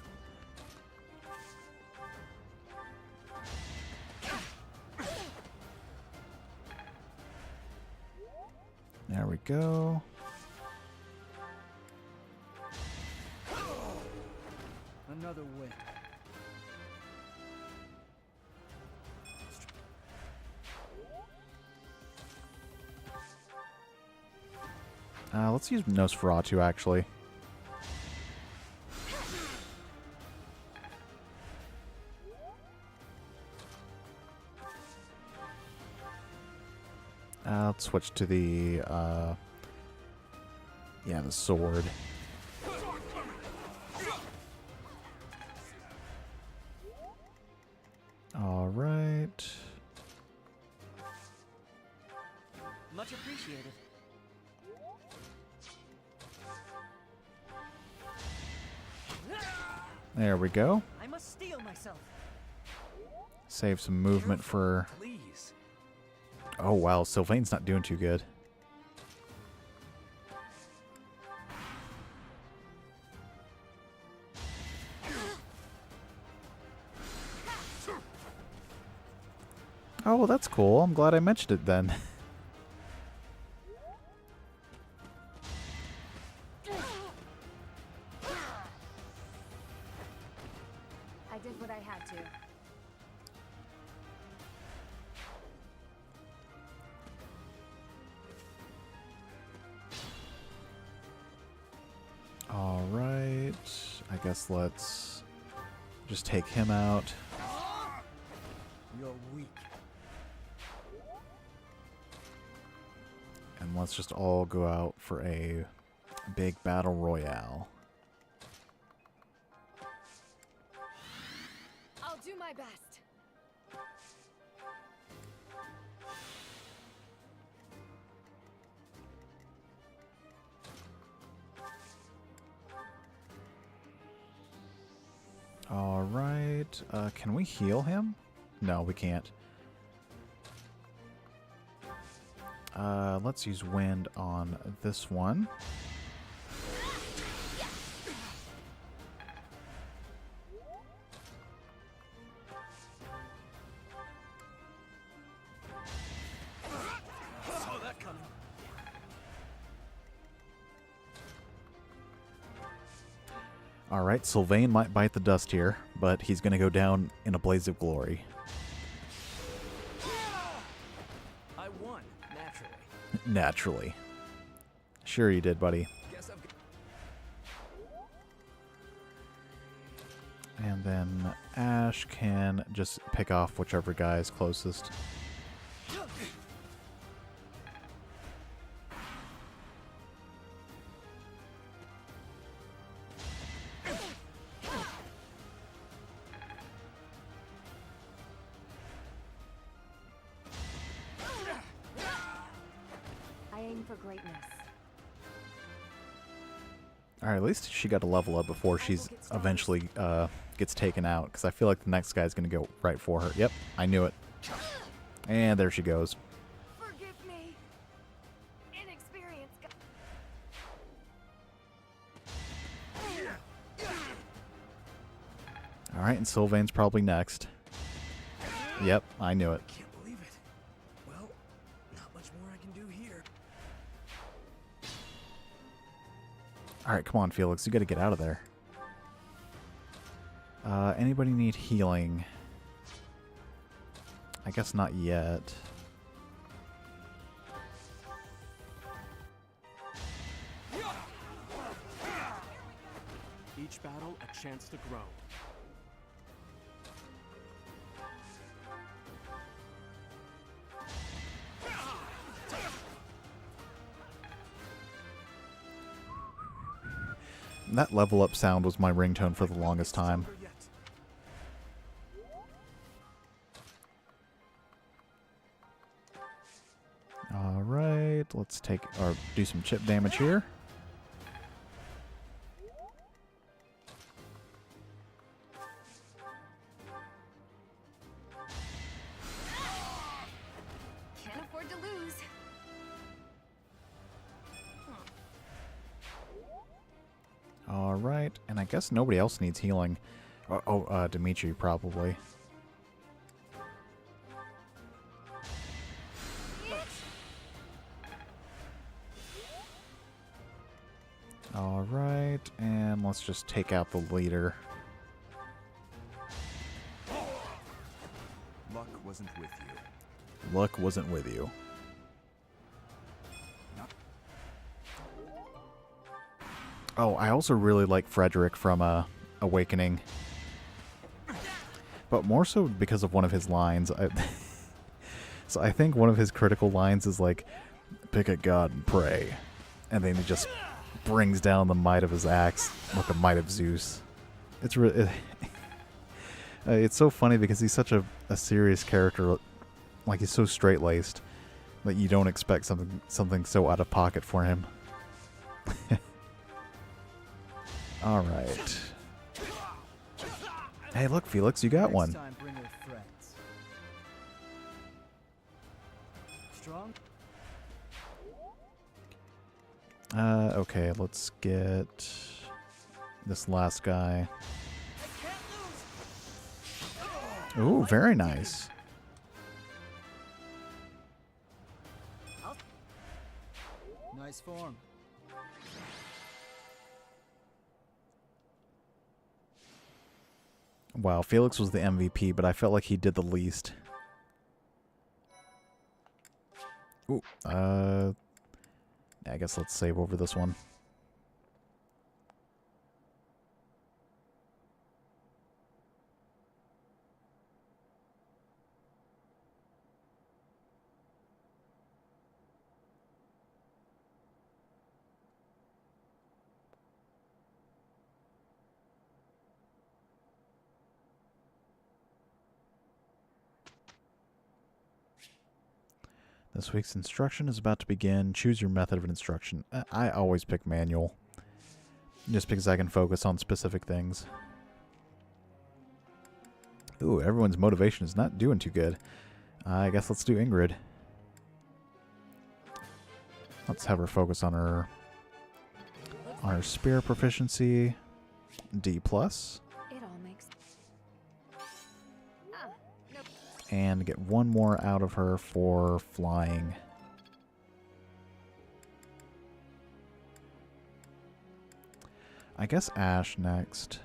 There we go. Another win. Let's use Nosferatu, actually. Let's switch to the, yeah, the sword. All right. Much appreciated. There we go. I must steel myself. Save some movement for... Please. Oh, wow. Sylvain's not doing too good. Oh, well, that's cool. I'm glad I mentioned it then. I did what I had to. All right. I guess let's just take him out. You're weak. And let's just all go out for a big battle royale. I'll do my best. All right. Can we heal him? No, we can't. Let's use wind on this one. Alright, Sylvain might bite the dust here, but he's going to go down in a blaze of glory. I won, naturally. Naturally. Sure you did, buddy. Guess I've And then Ash can just pick off whichever guy is closest. I aim for greatness. Alright, at least she got a level up before she's eventually gets taken out, because I feel like the next guy's going to go right for her. Yep, I knew it. And there she goes. Forgive me. Inexperienced. Alright, and Sylvain's probably next. Yep, I knew it. can't believe it. Well, not much more I can do here. Alright, come on, Felix. You gotta get out of there. Anybody need healing? I guess not yet. Each battle a chance to grow. That level up sound was my ringtone for the longest time. Alright, let's take or do some chip damage here. Can't afford to lose. Alright, and I guess nobody else needs healing. Dimitri probably. Alright, and let's just take out the leader. Luck wasn't with you. Luck wasn't with you. Oh, I also really like Frederick from Awakening. But more so because of one of his lines. So I think one of his critical lines is like, pick a god and pray. And then he just brings down the might of his axe with the might of Zeus. It's it's so funny because he's such a serious character. Like, he's so straight-laced that you don't expect something so out of pocket for him. Alright. Hey, look, Felix, you got one. Next time, bring your friends. Strong? Okay, let's get this last guy. Ooh, very nice. Nice form. Wow, Felix was the MVP, but I felt like he did the least. Ooh, I guess let's save over this one. This week's instruction is about to begin. Choose your method of instruction. I always pick manual, just because I can focus on specific things. Ooh, everyone's motivation is not doing too good. I guess let's do Ingrid. Let's have her focus on her spear proficiency. D+. It all makes. Nope. And get one more out of her for flying. I guess Ash next.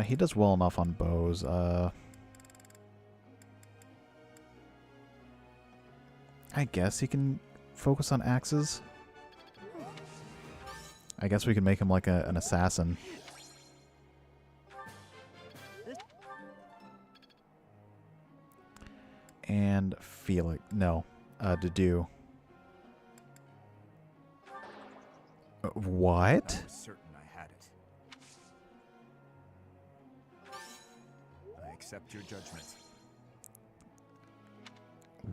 He does well enough on bows. I guess he can focus on axes. I guess we can make him like an assassin. And Felix. No. Dedu. What? I was certain I had it. I accept your judgment.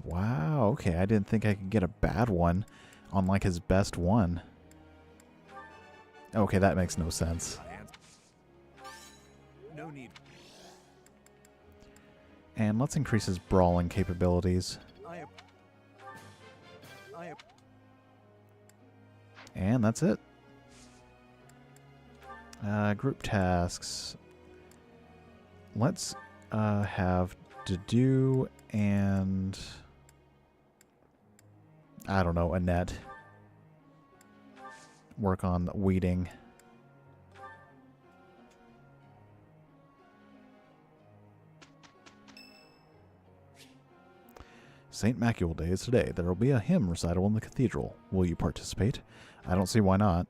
Wow, okay. I didn't think I could get a bad one on like his best one. Okay, that makes no sense. No need. And let's increase his brawling capabilities. And that's it. Group tasks. Let's have Dedu and I don't know, Annette work on weeding. St. Macule Day is today. There will be a hymn recital in the cathedral. Will you participate? I don't see why not.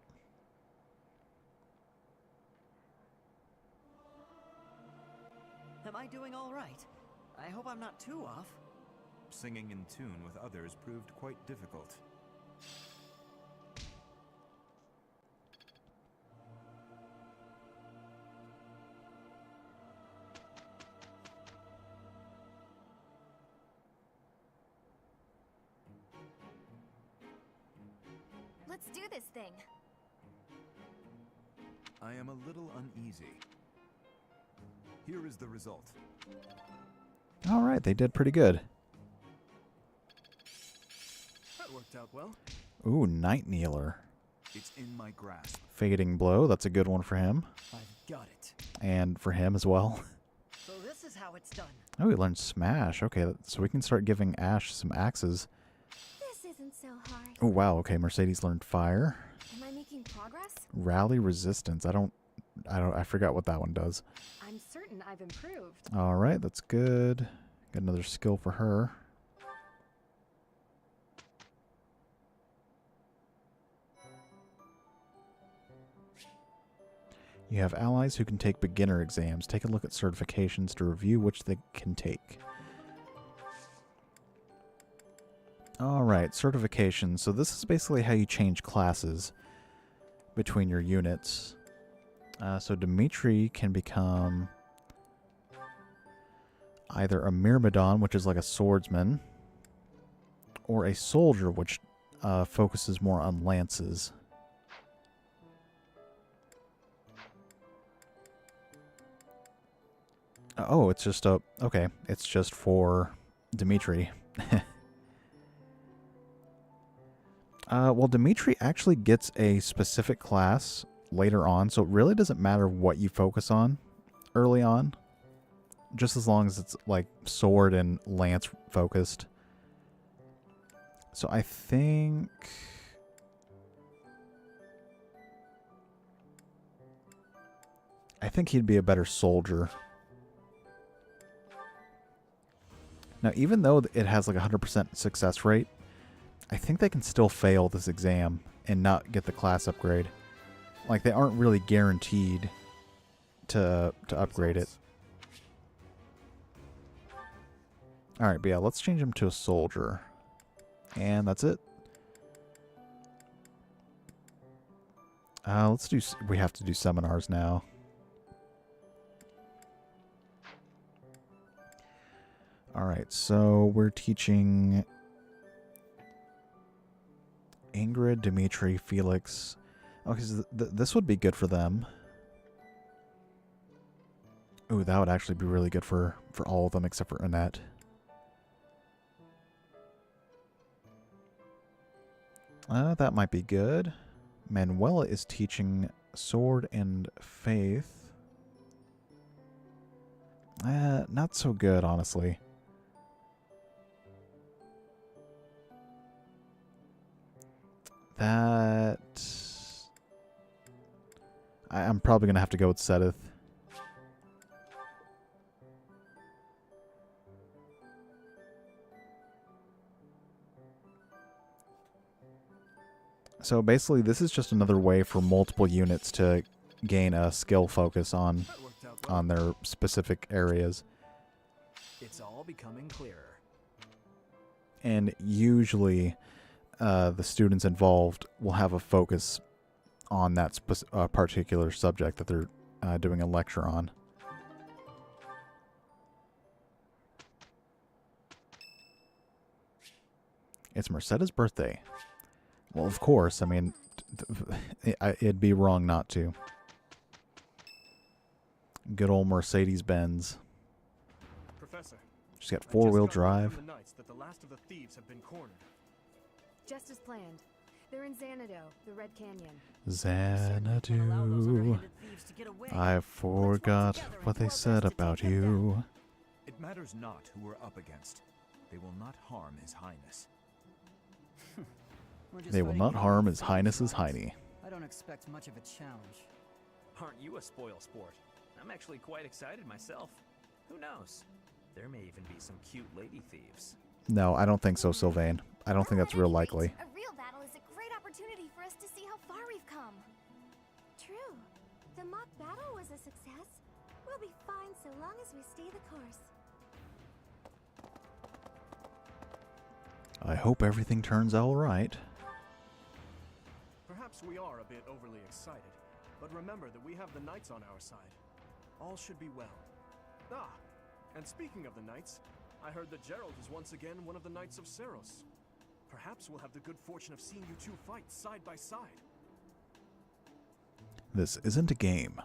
Am I doing all right? I hope I'm not too off. Singing in tune with others proved quite difficult. Let's do this thing. I am a little uneasy. Here is the result. All right, they did pretty good. That worked out well. Ooh, Night Kneeler. It's in my grasp. Fading Blow, that's a good one for him. I've got it. And for him as well. So this is how it's done. Oh, we learned Smash. Okay, so we can start giving Ash some axes. This isn't so hard. Oh, wow. Okay, Mercedes learned Fire. Am I making progress? Rally Resistance. I forgot what that one does. I'm certain I've improved. All right, that's good. Got another skill for her. You have allies who can take beginner exams. Take a look at certifications to review which they can take. Alright, certifications. So this is basically how you change classes between your units. So Dimitri can become either a Myrmidon, which is like a swordsman, or a soldier, which focuses more on lances. Oh, it's just a... Okay, it's just for Dimitri. Well, Dimitri actually gets a specific class later on, so it really doesn't matter what you focus on early on. Just as long as it's, like, sword and lance focused. So I think... he'd be a better soldier. Now, even though it has like a 100% success rate, I think they can still fail this exam and not get the class upgrade. Like, they aren't really guaranteed to upgrade it. Alright, but yeah, let's change him to a soldier. And that's it. We have to do seminars now. Alright, so we're teaching Ingrid, Dimitri, Felix. Okay, so this would be good for them. Ooh, that would actually be really good for all of them except for Annette. That might be good. Manuela is teaching Sword and Faith. Not so good, honestly. That... I'm probably going to have to go with Sedith. So basically, this is just another way for multiple units to gain a skill focus on their specific areas. It's all becoming clearer. And usually, the students involved will have a focus on that particular subject that they're doing a lecture on. It's Merceda's birthday. Well, of course. I mean, it'd be wrong not to. Good old Mercedes-Benz. Professor, She's got four-wheel drive. From the Knights that the last of the thieves have been cornered. Just as planned. They're in Xanadu, the Red Canyon. Xanadu. I forgot what they said about you. It matters not who we're up against. They will not harm His Highness. They will not harm His Highness's hiney. I don't expect much of a challenge. Aren't you a spoil sport? I'm actually quite excited myself. Who knows? There may even be some cute lady thieves. No, I don't think so, Sylvain. I don't think that's real likely. A real battle is a great opportunity for us to see how far we've come. True. The mock battle was a success. We'll be fine so long as we stay the course. I hope everything turns out all right. Perhaps we are a bit overly excited, but remember that we have the Knights on our side. All should be well. Ah, and speaking of the Knights, I heard that Gerald is once again one of the Knights of Seros. Perhaps we'll have the good fortune of seeing you two fight side by side. This isn't a game.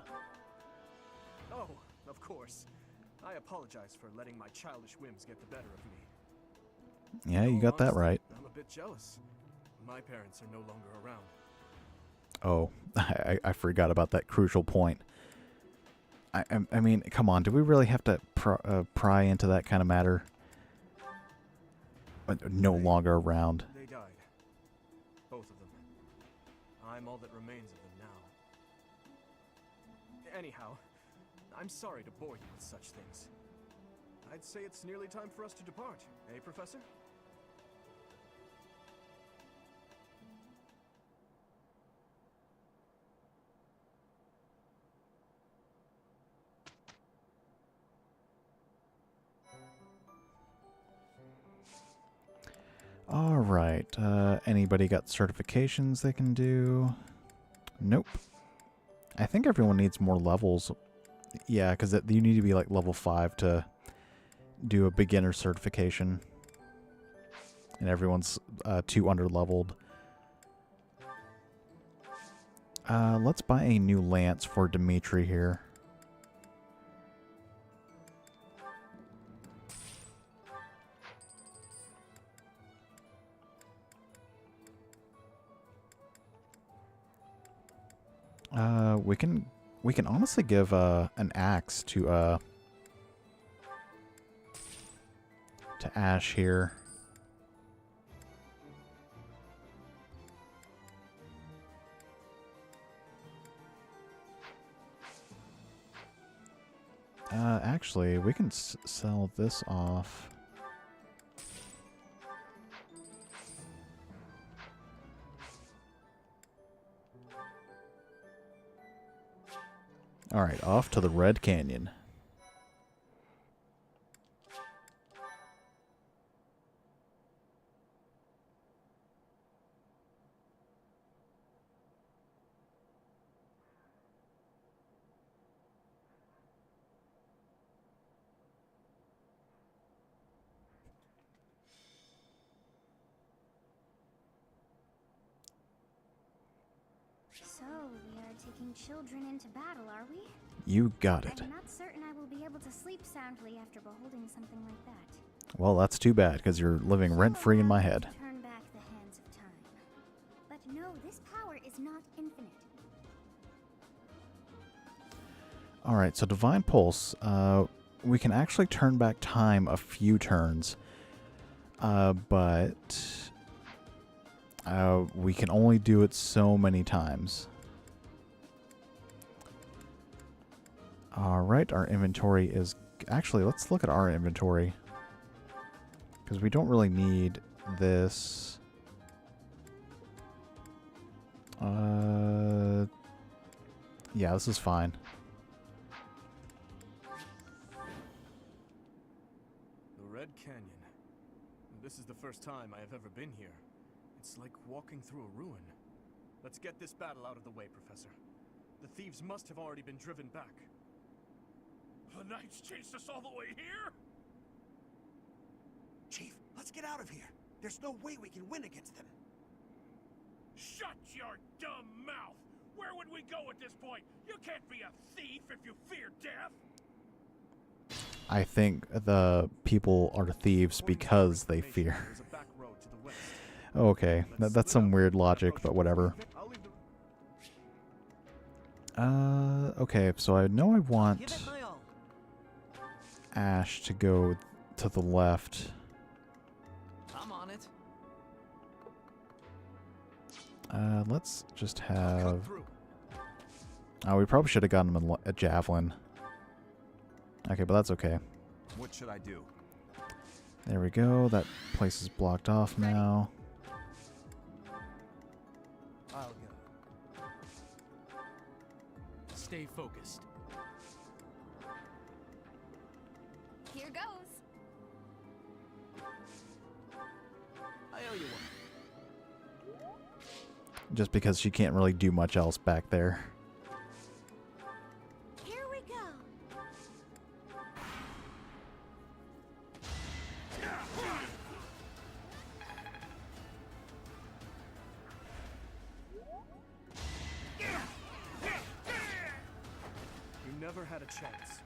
Oh, of course. I apologize for letting my childish whims get the better of me. Yeah, you got that right. I'm a bit jealous. My parents are no longer around. Oh, I forgot about that crucial point. I mean, come on, do we really have to pry into that kind of matter? No longer around. They died. Both of them. I'm all that remains of them now. Anyhow, I'm sorry to bore you with such things. I'd say it's nearly time for us to depart, eh, Professor? Alright, anybody got certifications they can do? Nope. I think everyone needs more levels. Yeah, because you need to be like level 5 to do a beginner certification. And everyone's too underleveled. Let's buy a new lance for Dimitri here. We can honestly give an axe to Ash here. Actually, we can sell this off. Alright, off to the Red Canyon. So, we are taking children into battle, are we? You got it. I'm not certain I will be able to sleep soundly after beholding something like that. Well, that's too bad, because you're living rent-free in my head. Turn back the hands of time. But no, this power is not infinite. Alright, so Divine Pulse, we can actually turn back time a few turns. But we can only do it so many times. Alright, our inventory is... Actually, let's look at our inventory. Because we don't really need this. Yeah, this is fine. The Red Canyon. This is the first time I have ever been here. It's like walking through a ruin. Let's get this battle out of the way, Professor. The thieves must have already been driven back. The Knights chased us all the way here? Chief, let's get out of here. There's no way we can win against them. Shut your dumb mouth! Where would we go at this point? You can't be a thief if you fear death! I think the people are thieves because they fear. Okay, that's some weird logic, but whatever. Okay, so I know I want Ash to go to the left. I'm on it. Let's just have... Oh, we probably should have gotten him a javelin. Okay, but that's okay. What should I do? There we go. That place is blocked off now. I'll go. Stay focused. Here goes. I owe you one. Just because she can't really do much else back there. Here we go. You never had a chance.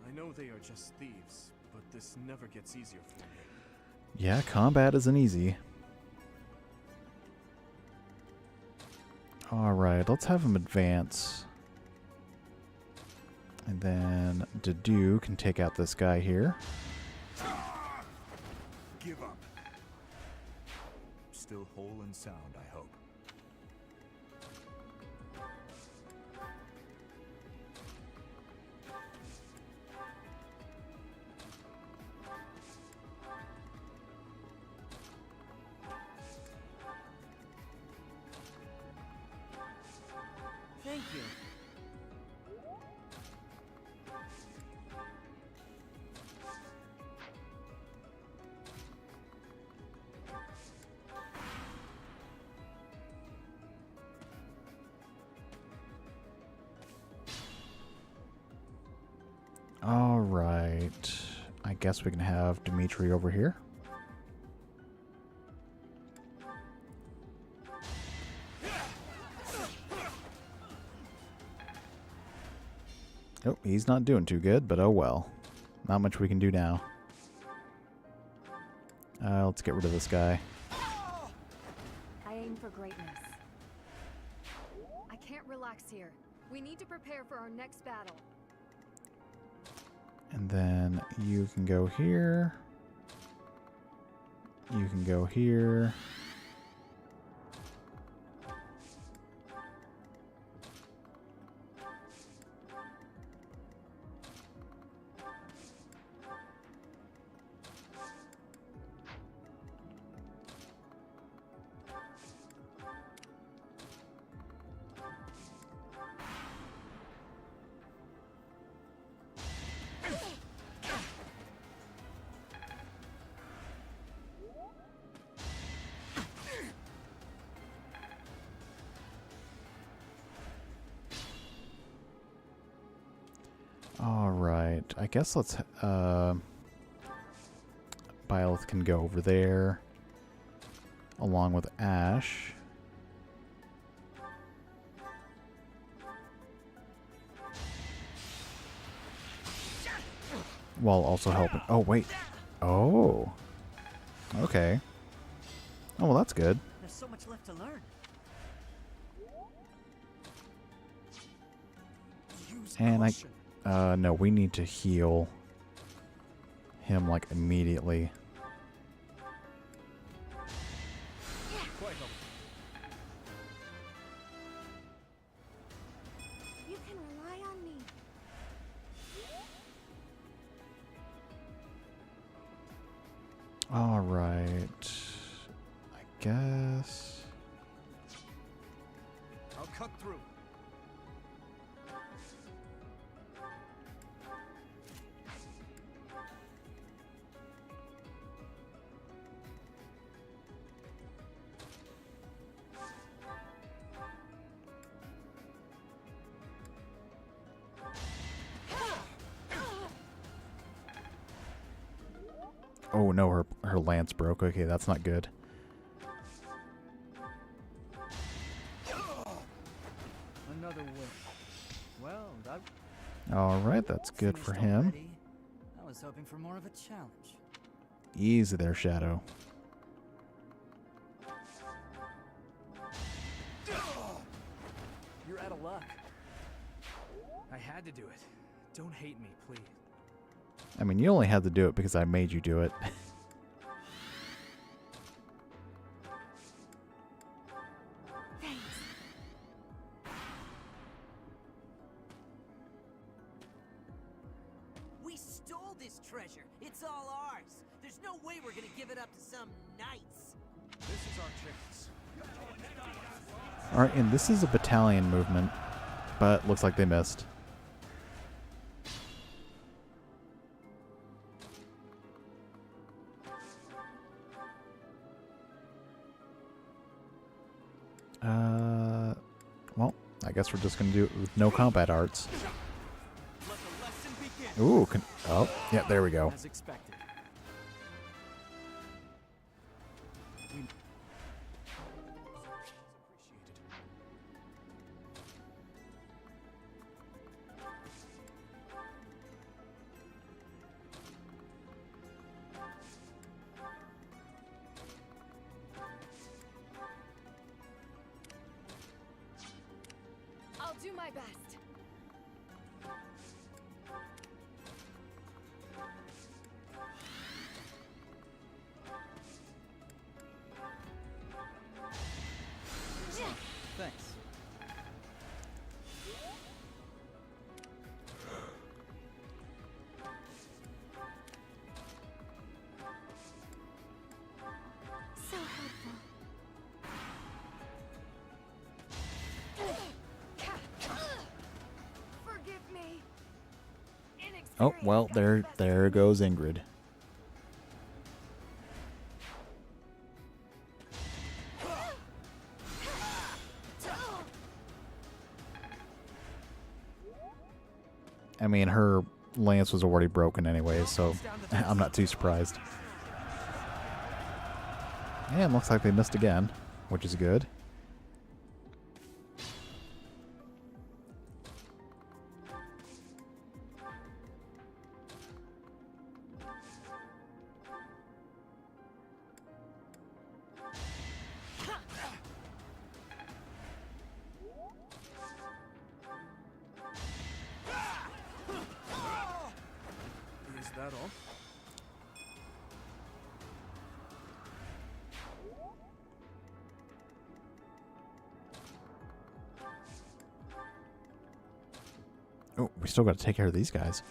I know they are just thieves, but this never gets easier for me. Yeah, combat isn't easy. Alright, let's have him advance. And then Dedu can take out this guy here. Give up. Still whole and sound, I hope. Thank you. All right. I guess we can have Dimitri over here. Oh, he's not doing too good, but oh well. Not much we can do now. Let's get rid of this guy. I aim for greatness. I can't relax here. We need to prepare for our next battle. And then you can go here. You can go here. Alright, I guess let's, Byleth can go over there, along with Ash. While also helping, oh wait, oh, okay. Oh, well that's good. There's so much left to learn. And no, we need to heal him, like, immediately. All right. I guess. I'll cut through. Oh no, her lance broke. Okay, that's not good. Another win. Well, that All right, that's good for him. already. I was hoping for more of a challenge. Easy there, Shadow. You're out of luck. I had to do it. Don't hate me, please. I mean, you only had to do it because I made you do it. We stole this treasure. It's all ours. There's no way we're gonna give it up to some knights. This is our chance. All right, and this is a battalion movement, but looks like they missed. Well, I guess we're just gonna do it with no combat arts. Ooh, oh, yeah, there we go. As expected. I'll do my best. Thanks. So helpful. Forgive me. Oh, well, there goes Ingrid. I mean, her lance was already broken anyway, so I'm not too surprised. And looks like they missed again, which is good. Is that all? Oh, we still got to take care of these guys.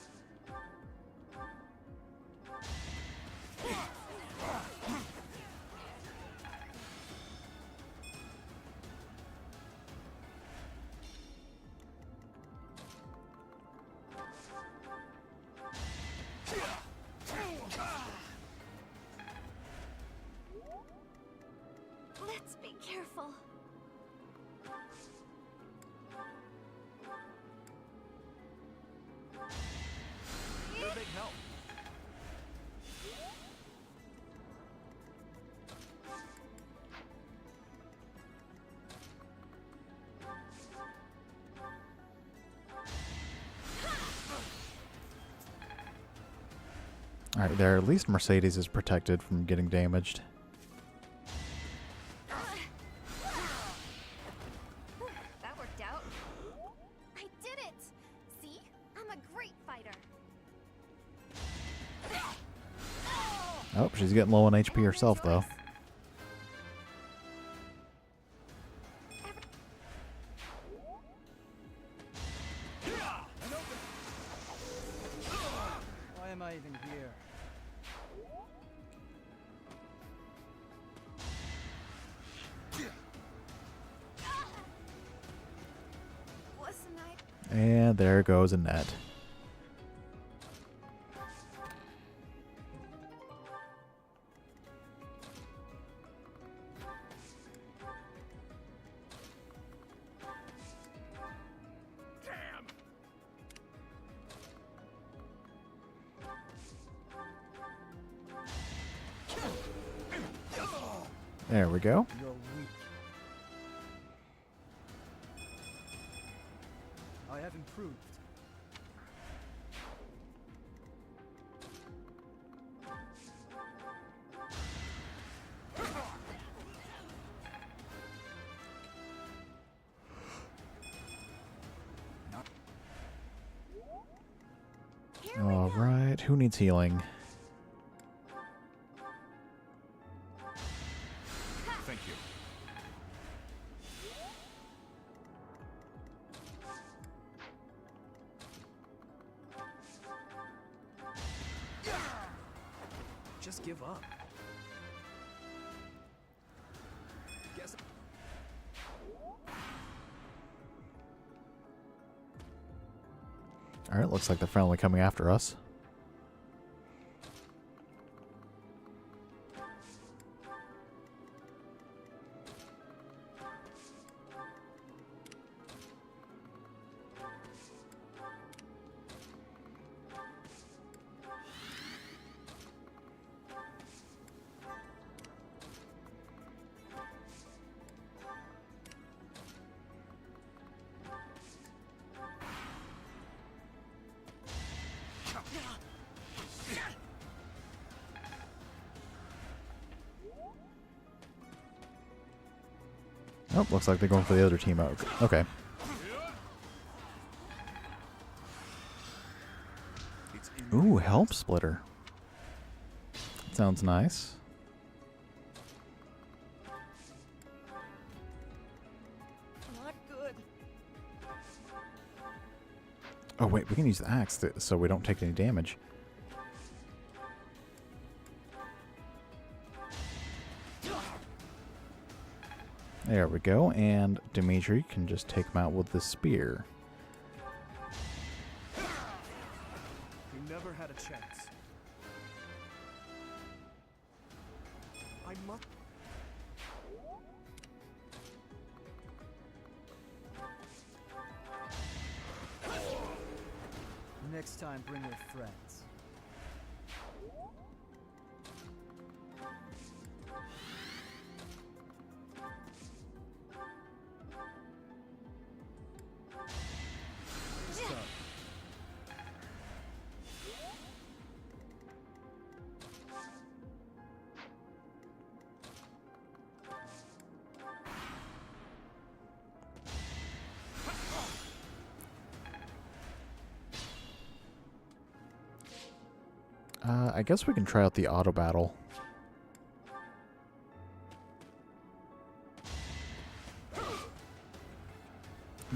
Let's be careful. You're a big help. Alright, there. At least Mercedes is protected from getting damaged. That worked out. I did it! See? I'm a great fighter. Oh, she's getting low on HP herself, though. Why am I even here? And there goes a net. There we go. You're weak. I have improved. All right, who needs healing? Thank you. Just give up. Guess. All right, looks like they're finally coming after us. Oh, looks like they're going for the other team out. Okay. Ooh, help splitter. Sounds nice. Not good. Oh wait, we can use the axe so we don't take any damage. There we go, and Dimitri can just take him out with the spear. You never had a chance. I must. Next time, bring your friends. I guess we can try out the auto battle.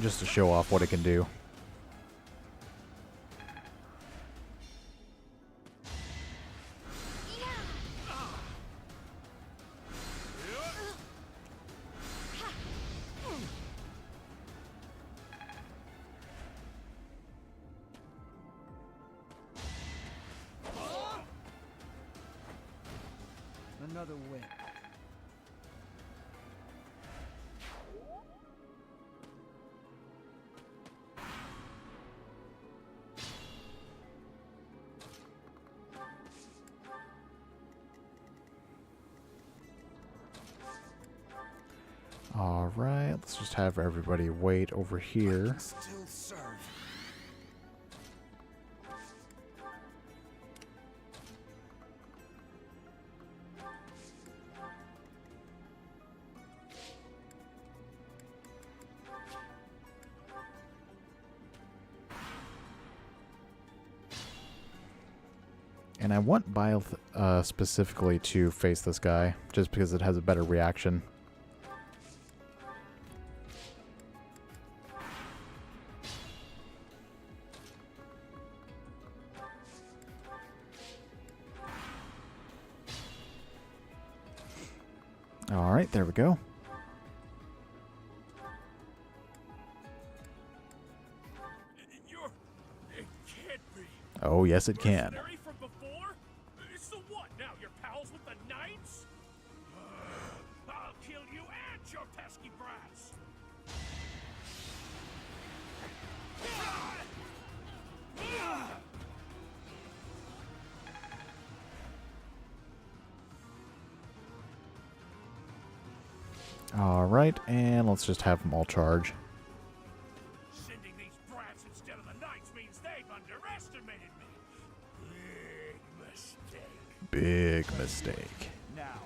Just to show off what it can do. Another win. All right, let's just have everybody wait over here. Still serve. And I want Bile specifically to face this guy, just because it has a better reaction. Alright, there we go. Oh, yes, it can. Mercenary from before? So what now? You're pals with the Knights? I'll kill you and your pesky brats. Alright, and let's just have them all charge. Sending these brats instead of the Knights means they've underestimated me. Big mistake. Big mistake. Now.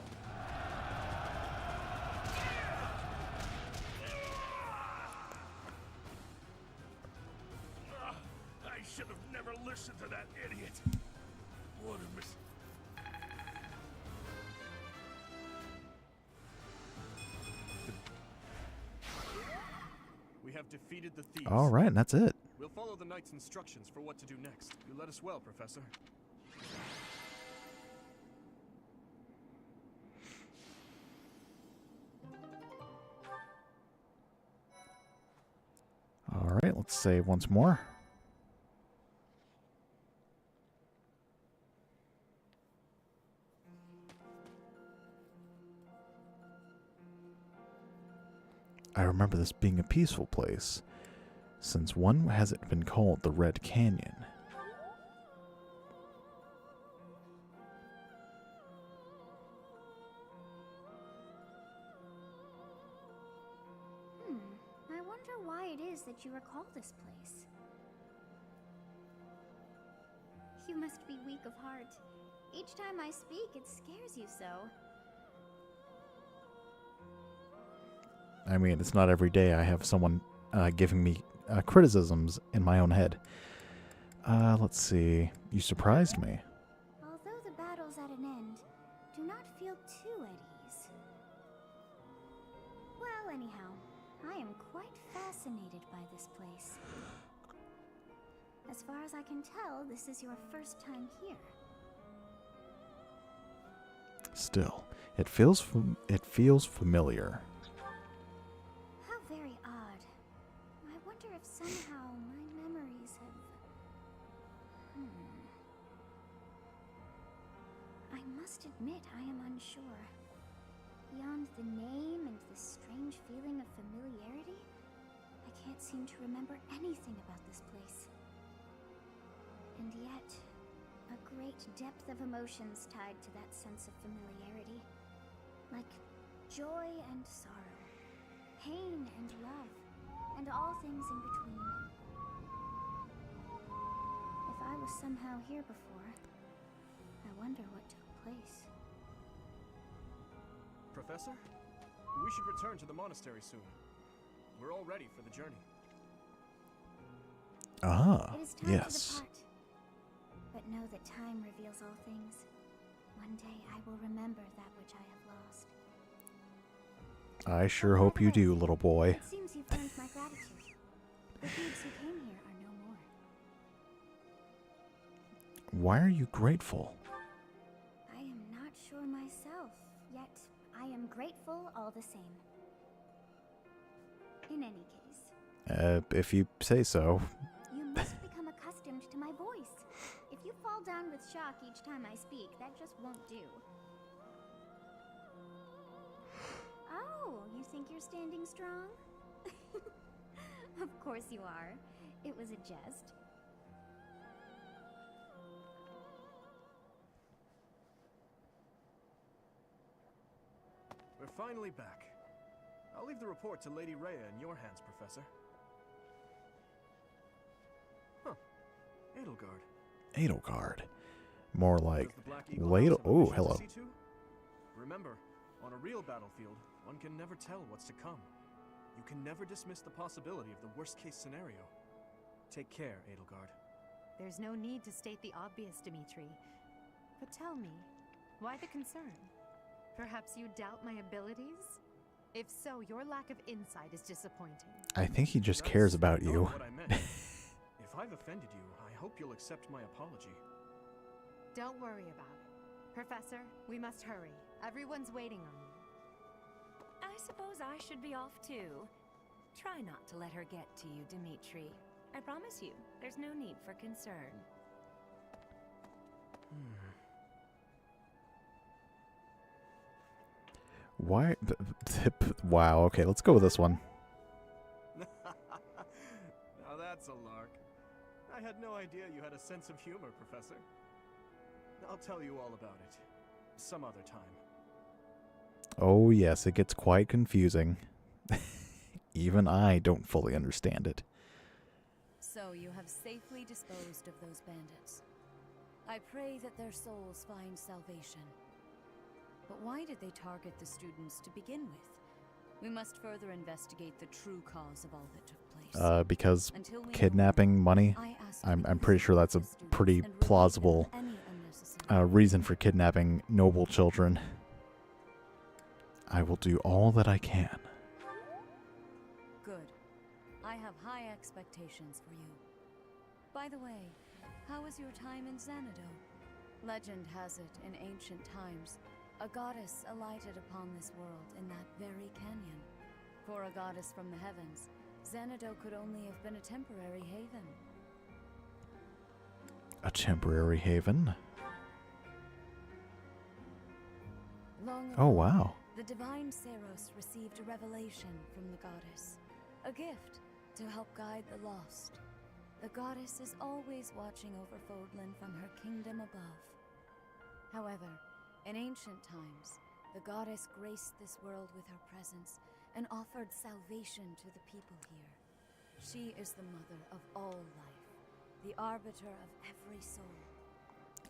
I should have never listened to that idiot. What a mistake. We have defeated the thieves. Alright, and that's it. We'll follow the Knight's instructions for what to do next. You led us well, Professor. Alright, let's save once more. I remember this being a peaceful place. Since when has it been called the Red Canyon? I wonder why it is that you recall this place. You must be weak of heart. Each time I speak, it scares you so. I mean, it's not every day I have someone giving me criticisms in my own head. Let's see. You surprised me. Although the battle's at an end, do not feel too at ease. Well, anyhow, I am quite fascinated by this place. As far as I can tell, this is your first time here. Still, it feels familiar. How very odd. I wonder if somehow my memories have... I must admit I am unsure. Beyond the name and the strange feeling of familiarity, I can't seem to remember anything about this place. And yet, a great depth of emotions tied to that sense of familiarity. Like joy and sorrow, pain and love, and all things in between. If I was somehow here before, I wonder what took place. Professor, we should return to the monastery soon. We're all ready for the journey. Ah, It is time yes. to depart. But know that time reveals all things. One day I will remember that which I have lost. I sure hope you do, little boy. It seems you've earned my gratitude. The thieves who came here are no more. Why are you grateful? I am not sure myself, yet I am grateful all the same. In any case, If you say so. you must become accustomed to my voice. If you fall down with shock each time I speak, that just won't do. Oh, you think you're standing strong? Of course you are. It was a jest. We're finally back. I'll leave the report to Lady Rhea in your hands, Professor. Huh. Edelgard. Edelgard. More like Does the Black Eagle Ladle. House have a Oh, mission to hello. see to? Remember, on a real battlefield, one can never tell what's to come. You can never dismiss the possibility of the worst-case scenario. Take care, Edelgard. There's no need to state the obvious, Dimitri. But tell me, why the concern? Perhaps you doubt my abilities? If so, your lack of insight is disappointing. I think he just That's cares about not you. what I meant. If I've offended you, I hope you'll accept my apology. Don't worry about it. Professor, we must hurry. Everyone's waiting on you. I suppose I should be off too. Try not to let her get to you, Dimitri. I promise you, there's no need for concern. Why? Wow, okay, let's go with this one. Now that's a lark. I had no idea you had a sense of humor, Professor. I'll tell you all about it some other time. Oh yes, it gets quite confusing. Even I don't fully understand it. So you have safely disposed of those bandits. I pray that their souls find salvation. But why did they target the students to begin with? We must further investigate the true cause of all that took place. Because kidnapping money, I'm pretty sure that's a pretty plausible reason for kidnapping noble children. I will do all that I can. Good. I have high expectations for you. By the way, how was your time in Xanadu? Legend has it, in ancient times, a goddess alighted upon this world in that very canyon. For a goddess from the heavens, Xanadu could only have been a temporary haven. A temporary haven? Long Oh, ago, wow. the divine Saros received a revelation from the goddess, a gift to help guide the lost. The goddess is always watching over Fodlan from her kingdom above. However, in ancient times, the goddess graced this world with her presence and offered salvation to the people here. She is the mother of all life, the arbiter of every soul.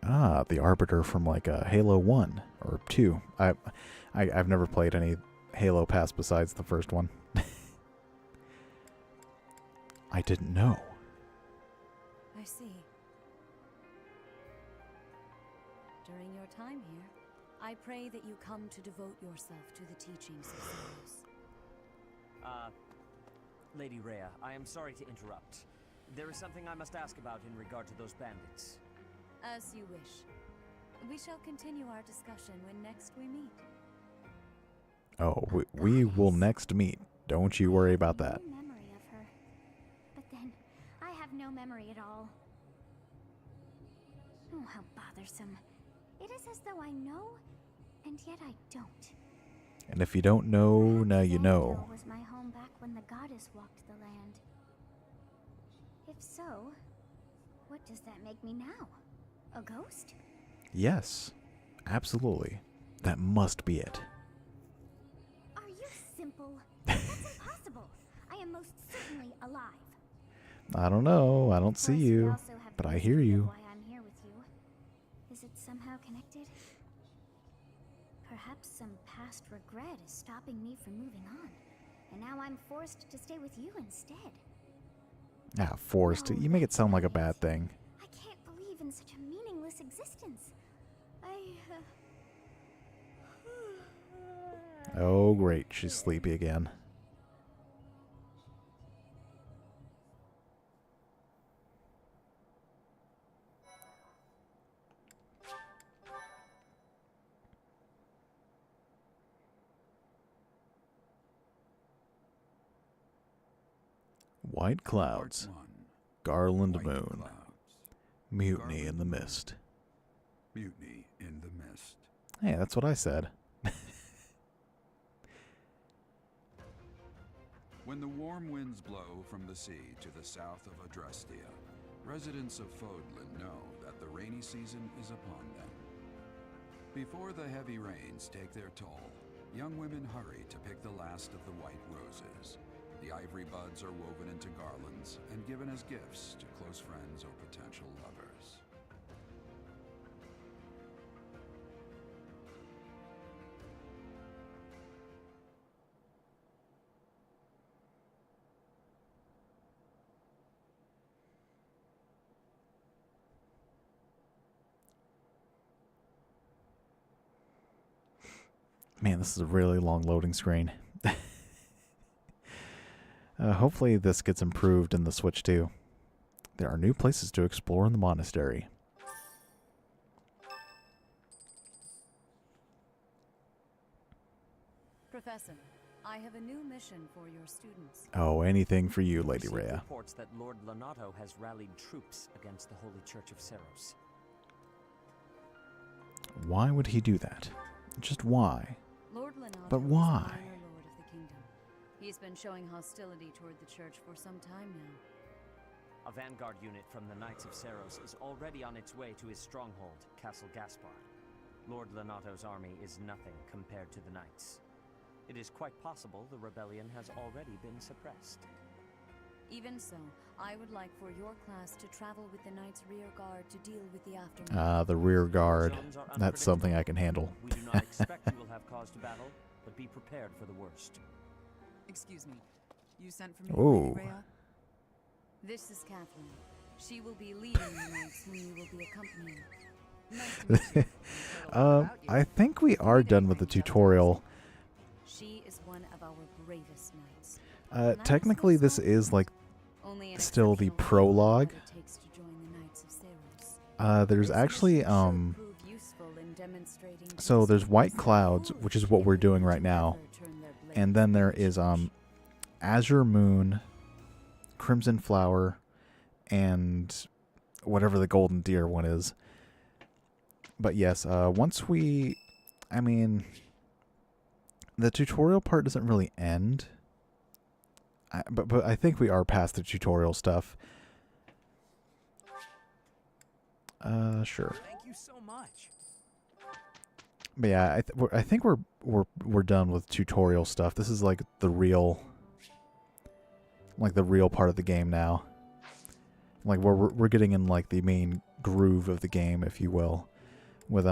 Ah, the Arbiter from like Halo 1 or 2. I've never played any Halo past besides the first one. I didn't know. I see. During your time here, I pray that you come to devote yourself to the teachings of Saros. Lady Rhea, I am sorry to interrupt. There is something I must ask about in regard to those bandits. As you wish. We shall continue our discussion when next we meet. Oh, we will next meet. Don't you worry about that. No memory of her. But then, I have no memory at all. Oh, how bothersome. It is as though I know, and yet I don't. And if you don't know, now you know. Xanadu was my home back when the goddess walked the land. If so, what does that make me now? A ghost? Yes, absolutely. That must be it. Are you simple? That's impossible. I am most certainly alive. I don't know. I don't see you, but I hear you. Why I'm here with you. Is it somehow connected? Perhaps some past regret is stopping me from moving on, and now I'm forced to stay with you instead. Ah, forced. You make it sound like a bad thing. I can't believe in such a meaningless existence. Oh, great. She's sleepy again. White clouds. Garland moon. Mutiny in the mist. Mutiny in the mist. Hey, that's what I said. When the warm winds blow from the sea to the south of Adrestia, residents of Fodlan know that the rainy season is upon them. Before the heavy rains take their toll, young women hurry to pick the last of the white roses. The ivory buds are woven into garlands and given as gifts to close friends or potential lovers. Man, this is a really long loading screen. Hopefully this gets improved in the Switch too. There are new places to explore in the monastery. Professor, I have a new mission for your students. Oh, anything for you, Lady Rhea. Rhea. Reports that Lord Lonato has rallied troops against the Holy Church of Saros. Why would he do that? Just why? Lord Lonato But why? Lord of the kingdom. He's been showing hostility toward the church for some time now. A vanguard unit from the Knights of Seros is already on its way to his stronghold, Castle Gaspar. Lord Lenato's army is nothing compared to the Knights. It is quite possible the rebellion has already been suppressed. Even so, I would like for your class to travel with the Knights' rear guard to deal with the aftermath. The rear guard. That's something I can handle. We do not expect you will have cause to battle, but be prepared for the worst. Excuse me. You sent for me, Ooh. Lady Rhea? This is Catherine. She will be leading the Knights whom you will be accompanying. Nice to meet you. I think we are done with the tutorial. She is one of our bravest knights. Technically, this is like still the prologue. There's actually so there's White Clouds, which is what we're doing right now, and then there is Azure Moon, Crimson Flower, and whatever the Golden Deer one is. But yes, once we, I mean, the tutorial part doesn't really end. But I think we are past the tutorial stuff. Sure. Thank you so much. But yeah, I think we're done with tutorial stuff. This is like the real part of the game now. Like we're getting in like the main groove of the game, if you will, with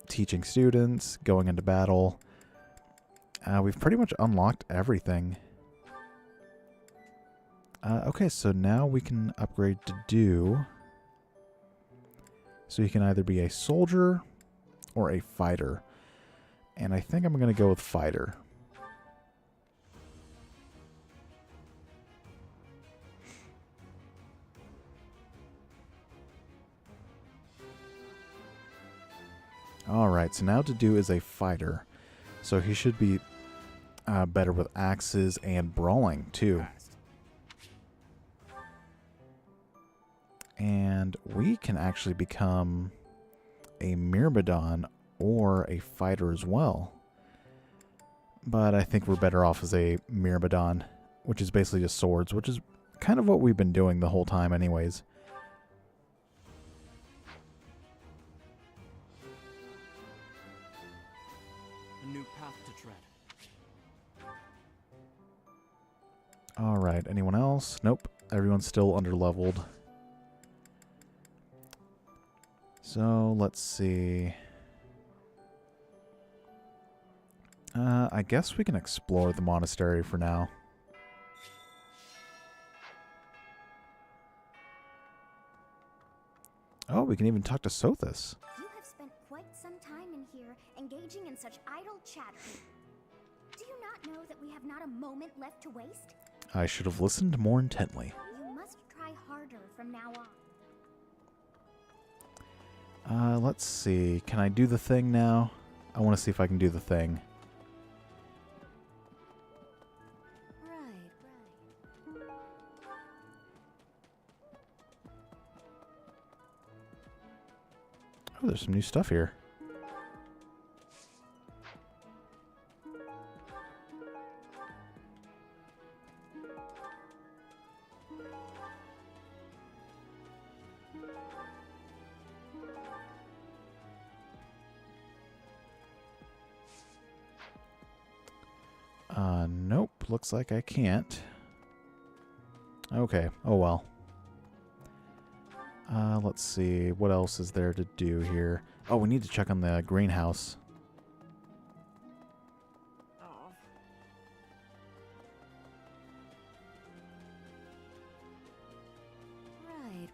teaching students, going into battle. We've pretty much unlocked everything. Okay, so now we can upgrade to do. So you can either be a soldier or a fighter. And I think I'm going to go with fighter. Alright, so now to do is a fighter. So he should be better with axes and brawling too. And we can actually become a Myrmidon or a fighter as well. But I think we're better off as a Myrmidon, which is basically just swords, which is kind of what we've been doing the whole time anyways. A new path to tread. Alright, anyone else? Nope, everyone's still underleveled. So, let's see. I guess we can explore the monastery for now. Oh, we can even talk to Sothis. You have spent quite some time in here, engaging in such idle chatter. Do you not know that we have not a moment left to waste? I should have listened more intently. You must try harder from now on. Let's see. Can I do the thing now? I want to see if I can do the thing. Oh, there's some new stuff here. Nope. Looks like I can't. Okay. Oh well. Let's see. What else is there to do here? Oh, we need to check on the greenhouse. Right.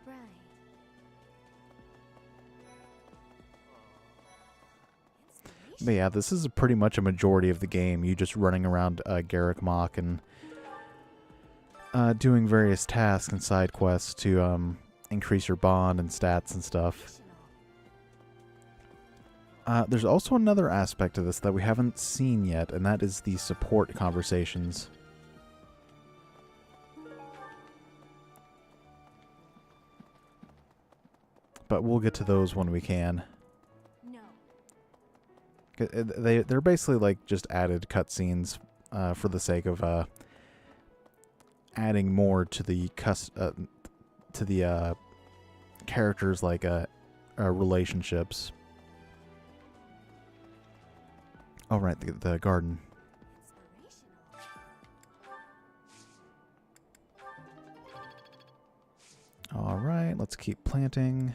But yeah, this is pretty much a majority of the game. You just running around Garrick Mach and doing various tasks and side quests to increase your bond and stats and stuff. There's also another aspect to this that we haven't seen yet, and that is the support conversations. But we'll get to those when we can. They're basically like just added cutscenes for the sake of adding more to the characters, like relationships. Oh right, the garden. All right, let's keep planting.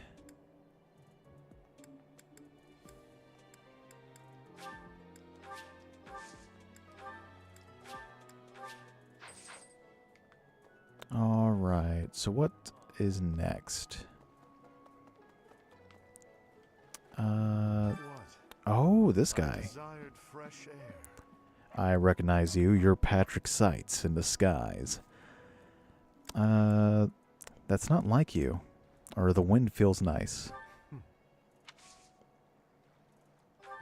All right, so what is next? Oh, this guy. I recognize you. You're Patrick Seitz in disguise. That's not like you. Or the wind feels nice.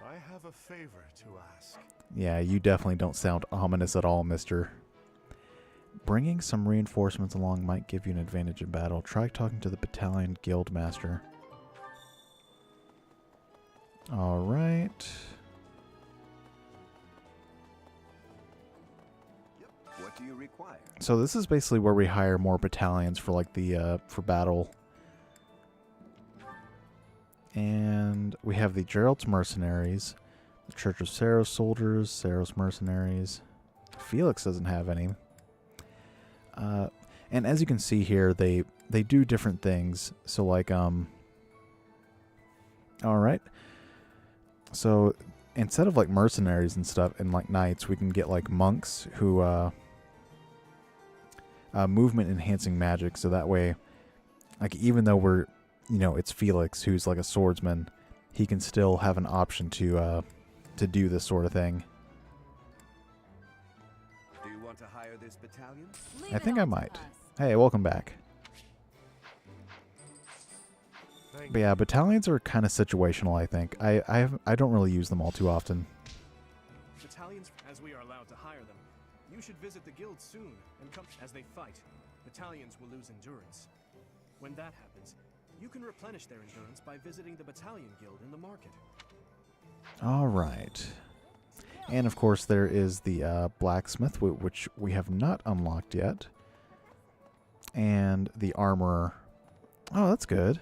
I have a favor to ask. Yeah, you definitely don't sound ominous at all, mister. Bringing some reinforcements along might give you an advantage in battle. Try talking to the battalion guild master. All right. What do you require? So this is basically where we hire more battalions for like the for battle. And we have the Gerald's mercenaries, the Church of Saros soldiers, Saros mercenaries. Felix doesn't have any. And as you can see here, they do different things. So like all right. So instead of like mercenaries and stuff and like knights, we can get like monks who movement enhancing magic, so that way like even though we're, you know, it's Felix who's like a swordsman, he can still have an option to do this sort of thing. Do you want to hire this battalion? I think I might. Hey, welcome back. But yeah, battalions are kind of situational, I think. I don't really use them all too often. Battalions, as we are allowed to hire them. You should visit the guild soon and come as they fight. Battalions will lose endurance. When that happens, you can replenish their endurance by visiting the battalion guild in the market. All right. And of course there is the blacksmith, which we have not unlocked yet. And the armorer. Oh, that's good.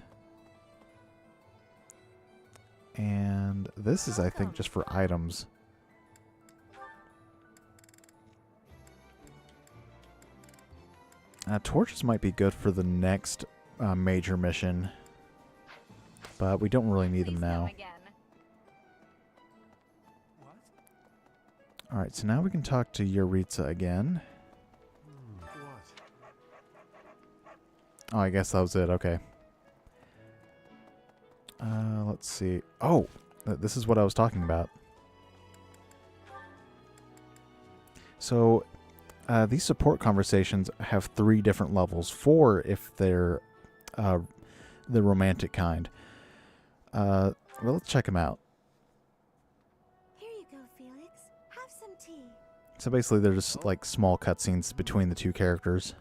And this is, I think, just for items. Torches might be good for the next major mission. But we don't really need them now. Alright, so now we can talk to Yuritsa again. Oh, I guess that was it. Okay. Let's see. Oh, this is what I was talking about. So, these support conversations have 3 different levels. 4 if they're the romantic kind. Well, let's check them out. Here you go, Felix. Have some tea. So basically, they're just like small cutscenes between the 2 characters.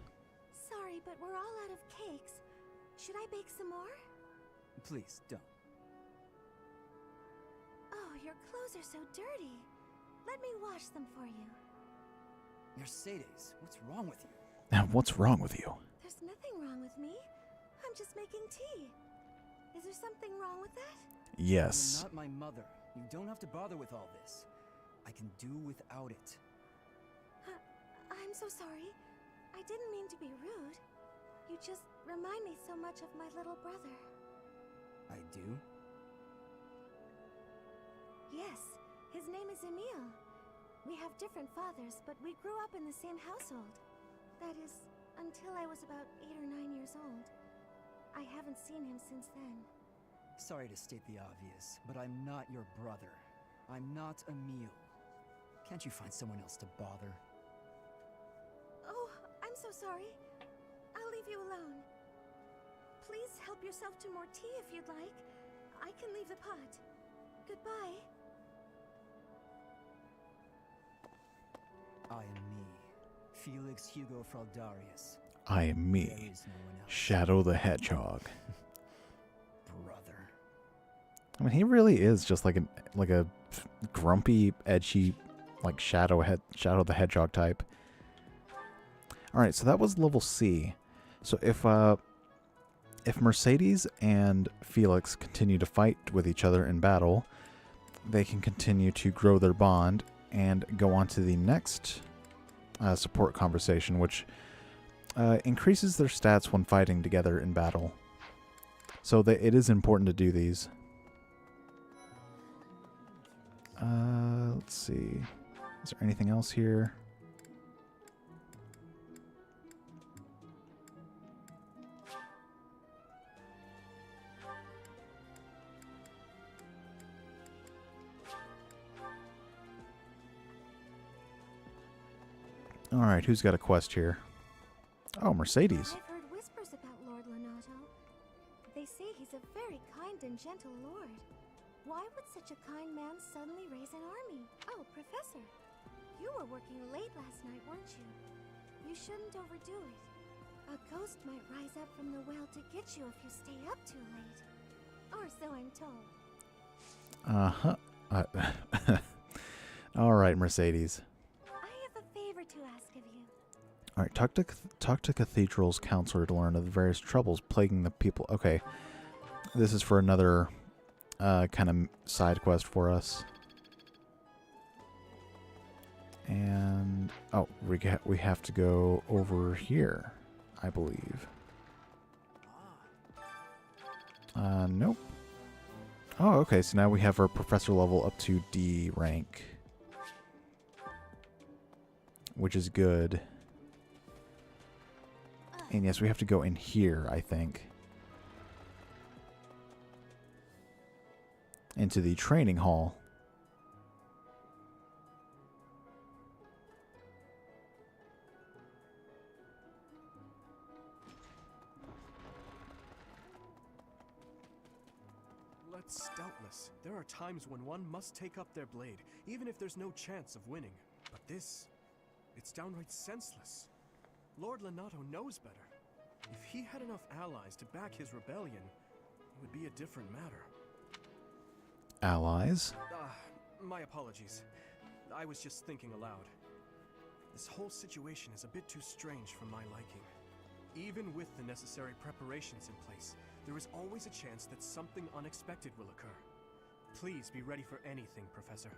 Sorry, but we're all out of cakes. Should I bake some more? Please, don't. Oh, your clothes are so dirty. Let me wash them for you. Mercedes, what's wrong with you? What's wrong with you? There's nothing wrong with me. I'm just making tea. Is there something wrong with that? Yes. You're not my mother. You don't have to bother with all this. I can do without it. I'm so sorry. I didn't mean to be rude. You just remind me so much of my little brother. I do? Yes, his name is Emil. We have different fathers, but we grew up in the same household. That is, until I was about 8 or 9 years old. I haven't seen him since then. Sorry to state the obvious, but I'm not your brother. I'm not Emil. Can't you find someone else to bother? Oh, I'm so sorry. I'll leave you alone. Please help yourself to more tea if you'd like. I can leave the pot. Goodbye. I am me, Felix Hugo Fraldarius. I am me, There is no one else. Shadow the Hedgehog. Brother. I mean, he really is just like a grumpy, edgy, like Shadow the Hedgehog type. All right, so that was level C. So if Mercedes and Felix continue to fight with each other in battle, they can continue to grow their bond and go on to the next support conversation, which increases their stats when fighting together in battle. So it is important to do these. Let's see. Is there anything else here? Alright, who's got a quest here? Oh, Mercedes. I've heard whispers about Lord Lenato. They say he's a very kind and gentle lord. Why would such a kind man suddenly raise an army? Oh, Professor, you were working late last night, weren't you? You shouldn't overdo it. A ghost might rise up from the well to get you if you stay up too late. Or so I'm told. Alright, Mercedes. I have a favor to ask of you. Alright, talk to Cathedral's counselor to learn of the various troubles plaguing the people. Okay, this is for another kind of side quest for us. And, oh, we have to go over here, I believe. Nope. Oh, okay, so now we have our professor level up to D rank, which is good. And yes, we have to go in here, I think. Into the training hall. Let's doubtless. There are times when one must take up their blade, even if there's no chance of winning. But this, it's downright senseless. Lord Lenato knows better. If he had enough allies to back his rebellion, it would be a different matter. Allies? My apologies. I was just thinking aloud. This whole situation is a bit too strange for my liking. Even with the necessary preparations in place, there is always a chance that something unexpected will occur. Please be ready for anything, Professor.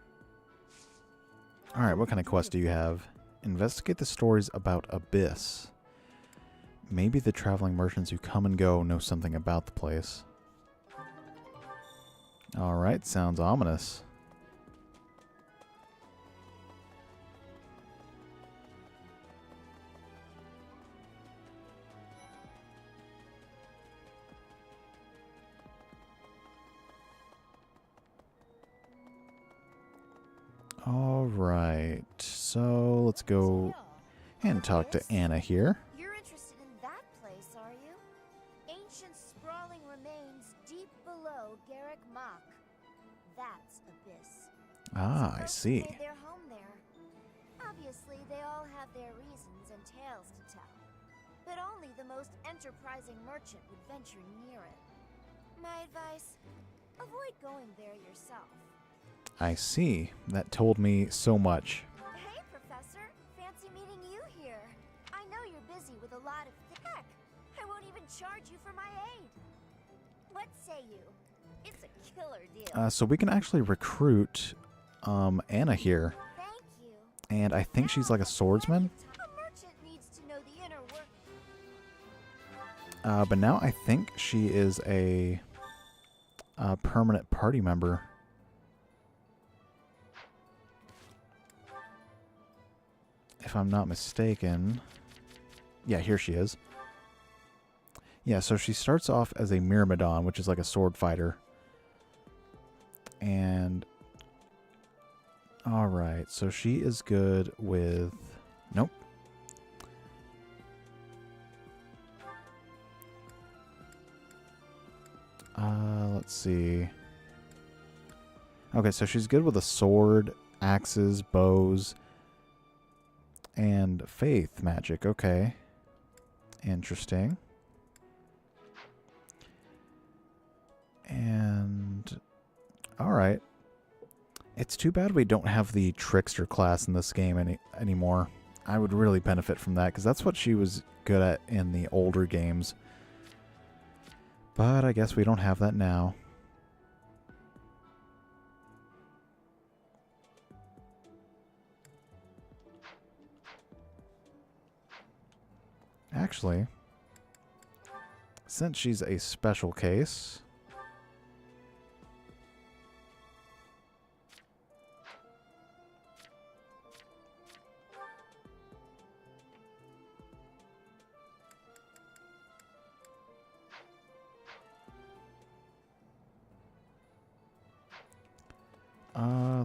Alright, what kind of quest do you have? Investigate the stories about Abyss. Maybe the traveling merchants who come and go know something about the place. Alright, sounds ominous. Alright, so let's go and talk to Anna here. You're interested in that place, are you? Ancient sprawling remains deep below Garrick Mach. That's Abyss. Ah, I see. Say their home there. Obviously, they all have their reasons and tales to tell. But only the most enterprising merchant would venture near it. My advice, avoid going there yourself. I see. That told me so much. Hey, Professor. Fancy meeting you here. I know you're busy with a lot of heck. I won't even charge you for my aid. What say you? It's a killer deal. So we can actually recruit Anna here. Thank you. And I think she's like a swordsman. A merchant needs to know the inner work. But now I think she is a permanent party member. If I'm not mistaken. Yeah, here she is. Yeah, so she starts off as a Myrmidon, which is like a sword fighter. And... Alright, so she is good with... Nope. Let's see. Okay, so she's good with a sword, axes, bows... and faith magic. Okay. Interesting. And Alright. It's too bad we don't have the Trickster class in this game anymore. I would really benefit from that, because that's what she was good at in the older games. But I guess we don't have that now. Actually, since she's a special case...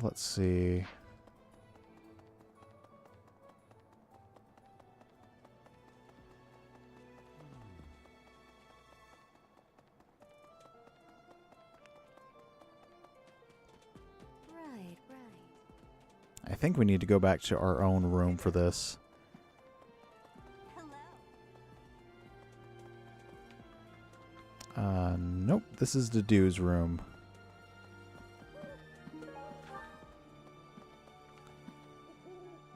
let's see. Right. I think we need to go back to our own room for this. Nope. This is the dude's room.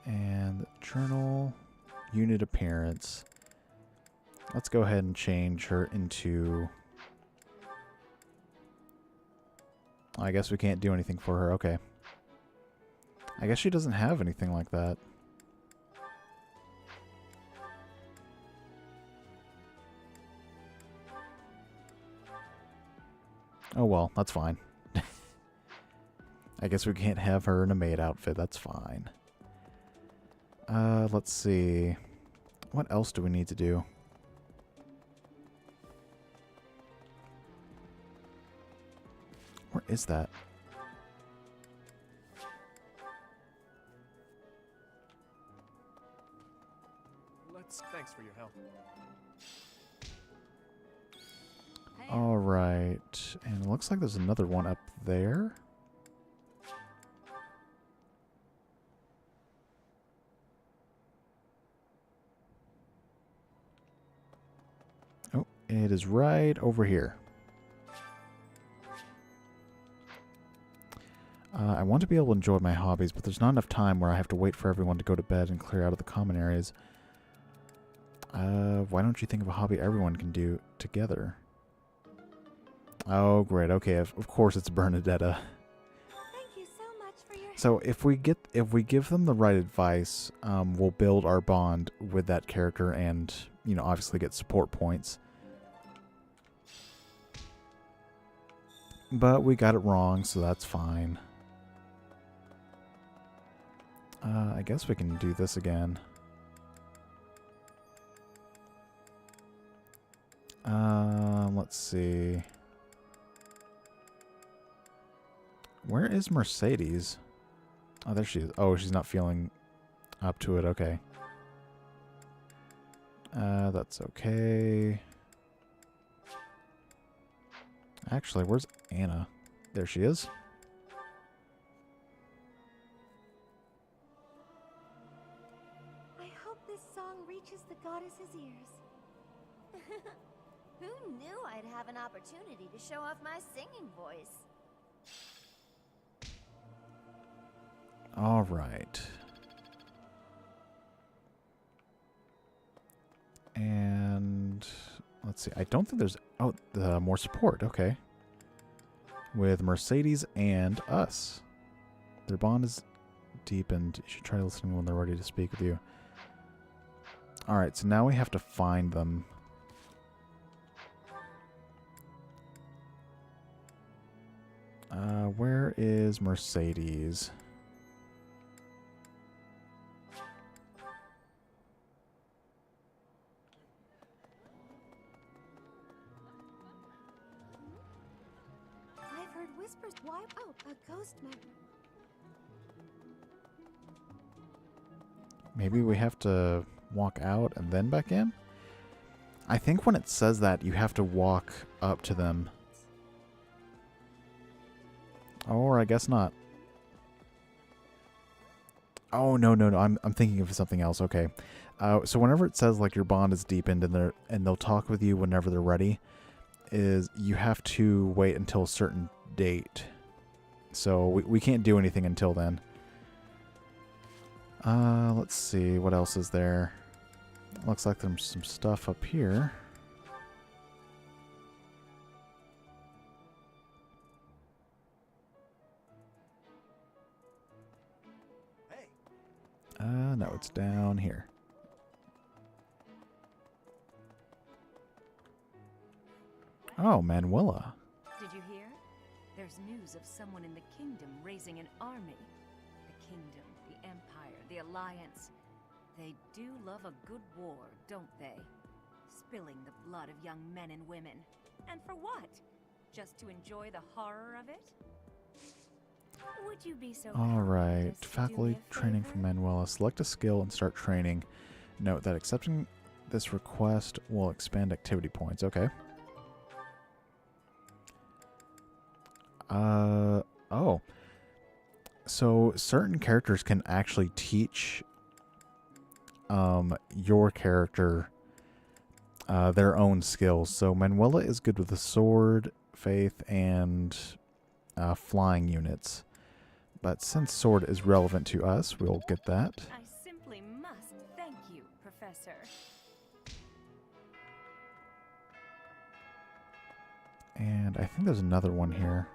And journal, unit appearance. Let's go ahead and change her into... I guess we can't do anything for her. Okay. I guess she doesn't have anything like that. Oh well, that's fine. I guess we can't have her in a maid outfit. That's fine. Let's see. What else do we need to do? Where is that? Thanks for your help. All right, and it looks like there's another one up there. Oh, it is right over here. I want to be able to enjoy my hobbies, but there's not enough time where I have to wait for everyone to go to bed and clear out of the common areas. Why don't you think of a hobby everyone can do together? Oh, great. Okay, of course it's Bernadetta. Thank you so much for your... So if we give them the right advice, we'll build our bond with that character and, you know, obviously get support points. But we got it wrong, so that's fine. I guess we can do this again. Let's see. Where is Mercedes? Oh, there she is. Oh, she's not feeling up to it. Okay. That's okay. Actually, where's Anna? There she is. I hope this song reaches the goddess's ears. Who knew I'd have an opportunity to show off my singing voice? All right. And let's see. I don't think there's... Oh, more support. Okay. With Mercedes and us. Their bond is deepened. You should try listening when they're ready to speak with you. All right, so now we have to find them. Where is Mercedes? I've heard whispers. Why? Oh, a ghost might... Maybe we have to walk out and then back in? I think when it says that, you have to walk up to them. Or I guess not. Oh, no. I'm thinking of something else. Okay. So whenever it says like your bond is deepened and they'll talk with you whenever they're ready, is you have to wait until a certain date. So we can't do anything until then. Let's see. What else is there? Looks like there's some stuff up here. No, it's down here. Oh, Manuela. Did you hear? There's news of someone in the kingdom raising an army. The kingdom, the empire, the alliance. They do love a good war, don't they? Spilling the blood of young men and women. And for what? Just to enjoy the horror of it? Would you be so Alright, faculty training from Manuela. Select a skill and start training. Note that accepting this request will expand activity points. Okay. Oh. So certain characters can actually teach your character their own skills. So Manuela is good with the sword, faith, and flying units. But since sword is relevant to us, we'll get that. I simply must thank you, Professor. And I think there's another one here.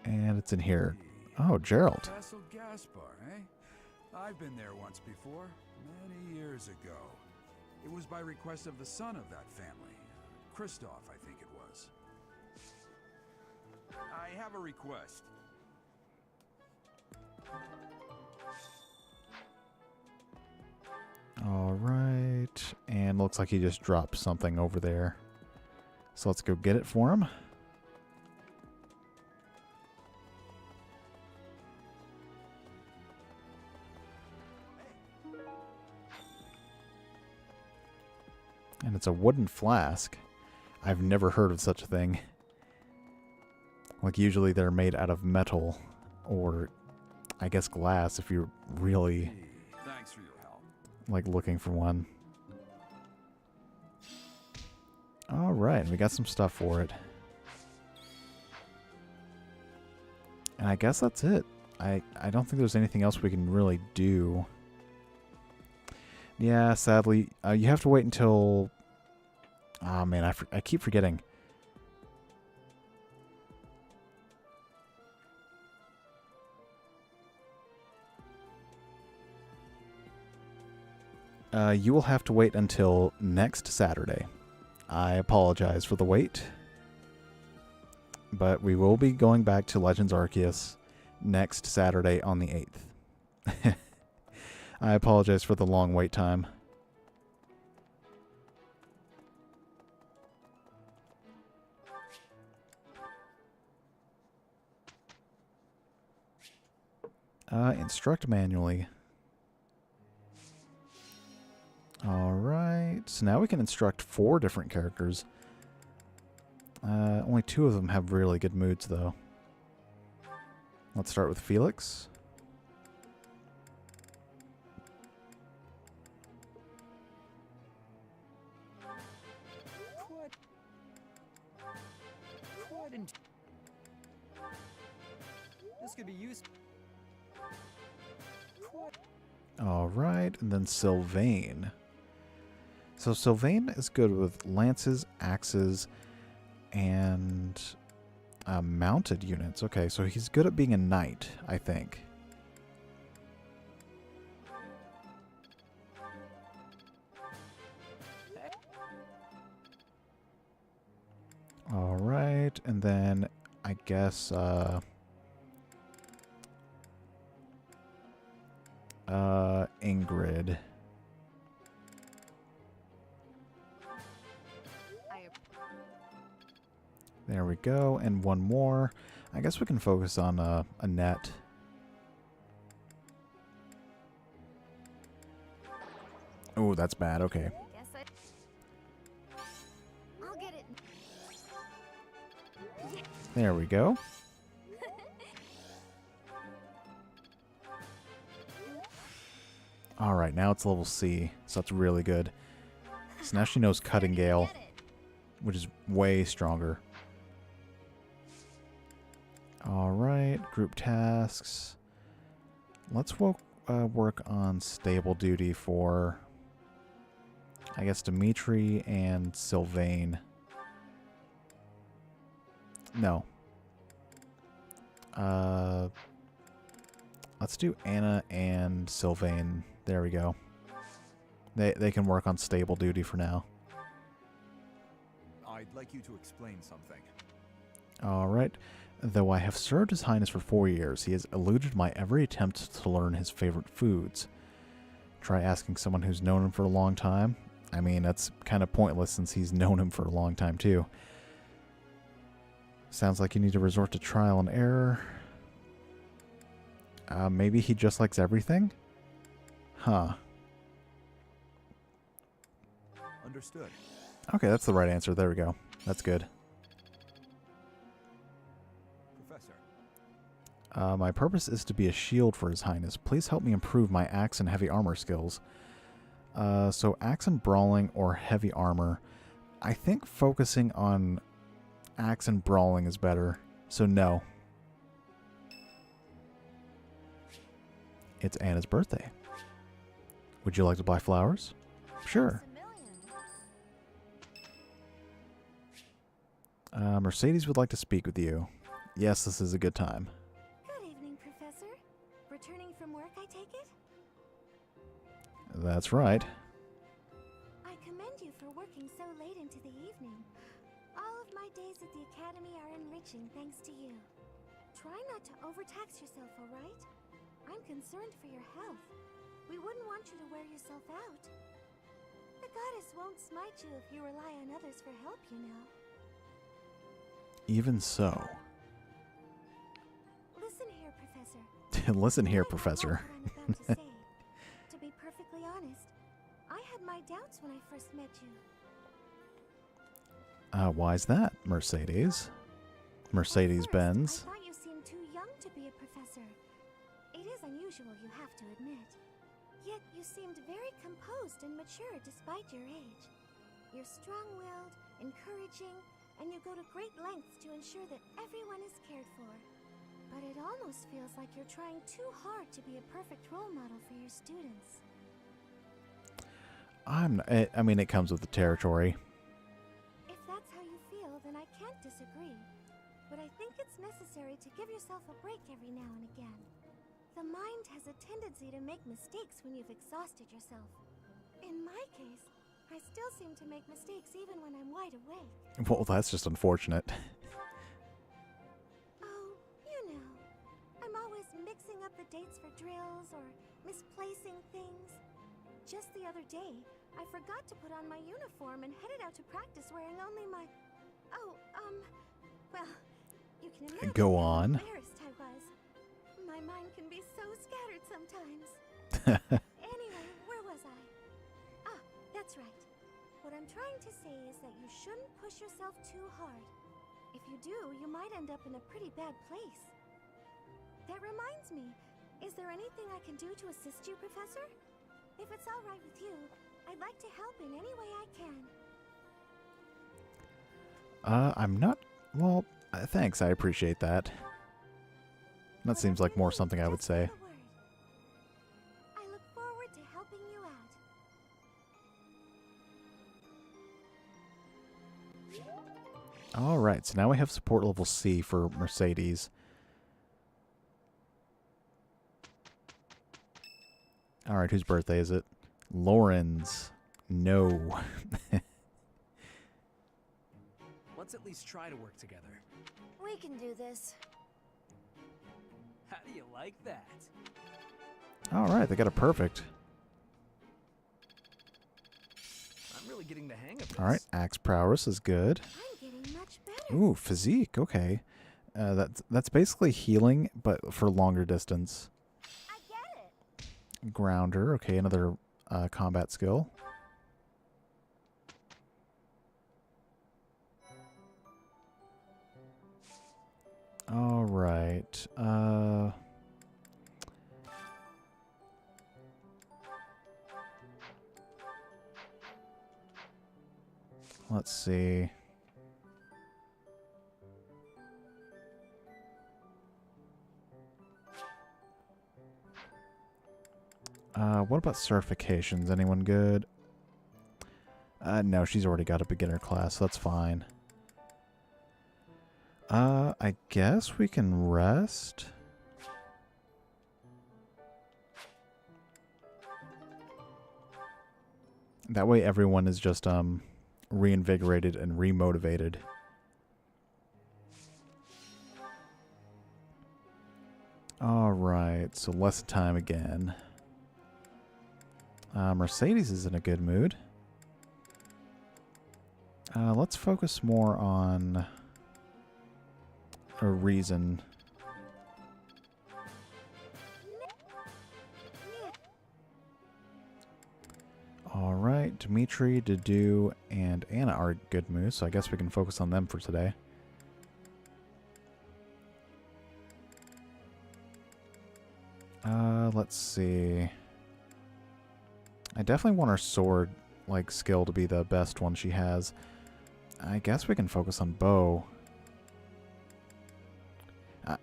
And it's in here. Oh, Gerald. Castle Gaspar, eh? I've been there once before, many years ago. It was by request of the son of that family. Christoph, I think it was. I have a request. Alright. And looks like he just dropped something over there. So let's go get it for him. And it's a wooden flask. I've never heard of such a thing. Like, usually they're made out of metal or, I guess, glass if you're really, Thanks for your help. like, looking for one. Alright, we got some stuff for it. And I guess that's it. I don't think there's anything else we can really do. Yeah, sadly, you have to wait until... Oh, man, I keep forgetting. You will have to wait until next Saturday. I apologize for the wait. But we will be going back to Legends Arceus next Saturday on the 8th. I apologize for the long wait time. Instruct manually. Alright, so now we can instruct 4 different characters. Only 2 of them have really good moods, though. Let's start with Felix. This could be used. Alright, and then Sylvain. So Sylvain is good with lances, axes, and mounted units. Okay, so he's good at being a knight, I think. Alright, and then I guess Ingrid. There we go, and one more. I guess we can focus on Annette. Oh, that's bad. Okay. I'll get it. There we go. Alright, now it's level C, so that's really good. So now she knows Cutting Gale, which is way stronger. Alright, group tasks. Let's work on stable duty for, I guess, Dimitri and Sylvain. No. Let's do Anna and Sylvain. There we go. They can work on stable duty for now. I'd like you to explain something. Alright. Though I have served His Highness for 4 years, he has eluded my every attempt to learn his favorite foods. Try asking someone who's known him for a long time. I mean, that's kind of pointless since he's known him for a long time, too. Sounds like you need to resort to trial and error. Maybe he just likes everything? Huh. Understood. Okay, that's the right answer. There we go. That's good. Professor. My purpose is to be a shield for His Highness. Please help me improve my axe and heavy armor skills. So axe and brawling or heavy armor. I think focusing on axe and brawling is better. So no. It's Anna's birthday. Would you like to buy flowers? Sure. Mercedes would like to speak with you. Yes, this is a good time. Good evening, Professor. Returning from work, I take it? That's right. I commend you for working so late into the evening. All of my days at the Academy are enriching thanks to you. Try not to overtax yourself, all right? I'm concerned for your health. We wouldn't want you to wear yourself out. The goddess won't smite you if you rely on others for help, you know. Even so. Listen here, Professor. Listen here, Professor. What I'm about to say. To be perfectly honest, I had my doubts when I first met you. Why's that, Mercedes? Mercedes-Benz. I thought you seemed too young to be a professor. It is unusual, you have to admit. Yet you seemed very composed and mature despite your age. You're strong-willed, encouraging, and you go to great lengths to ensure that everyone is cared for. But it almost feels like you're trying too hard to be a perfect role model for your students. I mean, it comes with the territory. If that's how you feel, then I can't disagree. But I think it's necessary to give yourself a break every now and again. The mind has a tendency to make mistakes when you've exhausted yourself. In my case, I still seem to make mistakes even when I'm wide awake. Well, that's just unfortunate. Oh, you know. I'm always mixing up the dates for drills or misplacing things. Just the other day, I forgot to put on my uniform and headed out to practice wearing only my... well, you can imagine Go how on. embarrassed I was. My mind can be so scattered sometimes. Anyway, where was I? Ah, that's right. What I'm trying to say is that you shouldn't push yourself too hard. If you do, you might end up in a pretty bad place. That reminds me, is there anything I can do to assist you, Professor? If it's all right with you, I'd like to help in any way I can. I'm not... Well, thanks, I appreciate that. That seems like more something I would say. I look forward to helping you out. Alright, so now we have support level C for Mercedes. Alright, whose birthday is it? Lauren's. No. Let's at least try to work together. We can do this. How do you like that? Alright, they got a perfect. I'm really getting the hang of this. Alright, axe prowess is good. I'm getting much better. Ooh, physique, okay. That's basically healing, but for longer distance. I get it. Grounder, okay, another combat skill. Alright, Let's see. What about certifications? Anyone good? No, she's already got a beginner class, so that's fine. I guess we can rest. That way everyone is just, reinvigorated and remotivated. Alright, so lesson time again. Mercedes is in a good mood. Let's focus more on a reason. Alright, Dimitri, Dedu, and Anna are in good mood, so I guess we can focus on them for today. Let's see. I definitely want her sword, like, skill to be the best one she has. I guess we can focus on bow.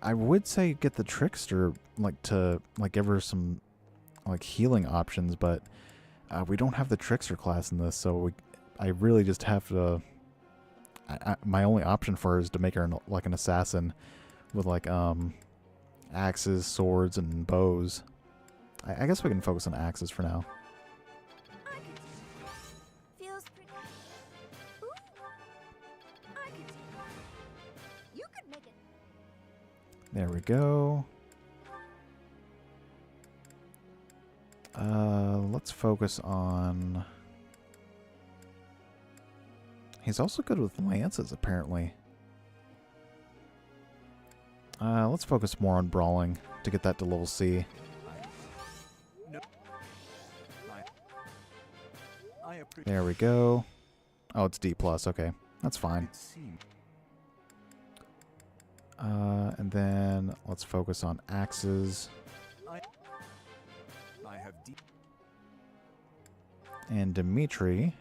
I would say get the trickster, like, to, like, give her some, like, healing options, but we don't have the trickster class in this, so I really just have to... my only option for her is to make her like an assassin with, like, axes, swords, and bows. I guess we can focus on axes for now. Feels pretty. Ooh. I could. You could make it. There we go. Let's focus on... He's also good with lances, apparently. Let's focus more on brawling to get that to level C. There we go. Oh, it's D+. Okay, that's fine. And then let's focus on axes. I have D. And Dimitri.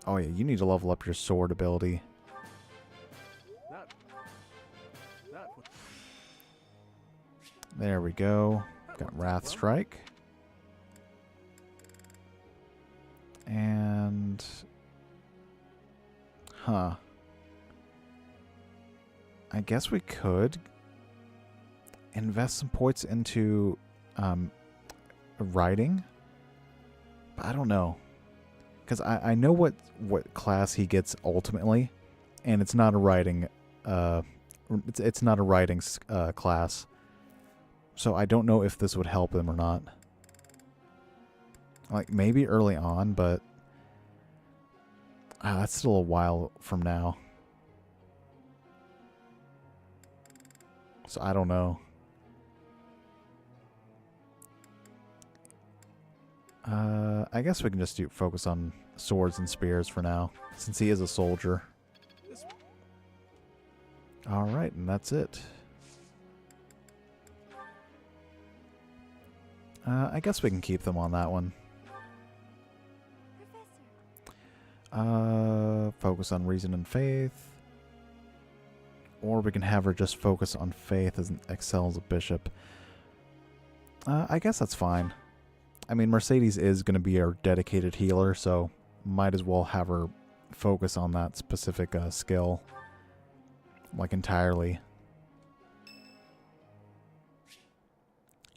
Oh yeah, you need to level up your sword ability. There we go. Got Wrath Strike. And... Huh. I guess we could invest some points into riding. But I don't know. Because I know what class he gets ultimately. And it's not a riding... it's not a riding class. So I don't know if this would help him or not. Like, maybe early on, but... that's still a while from now. So I don't know. I guess we can just focus on swords and spears for now, since he is a soldier. Alright, and that's it. I guess we can keep them on that one. Focus on reason and faith. Or we can have her just focus on faith and excel as a bishop. I guess that's fine. I mean, Mercedes is going to be our dedicated healer, so might as well have her focus on that specific skill. Like, entirely.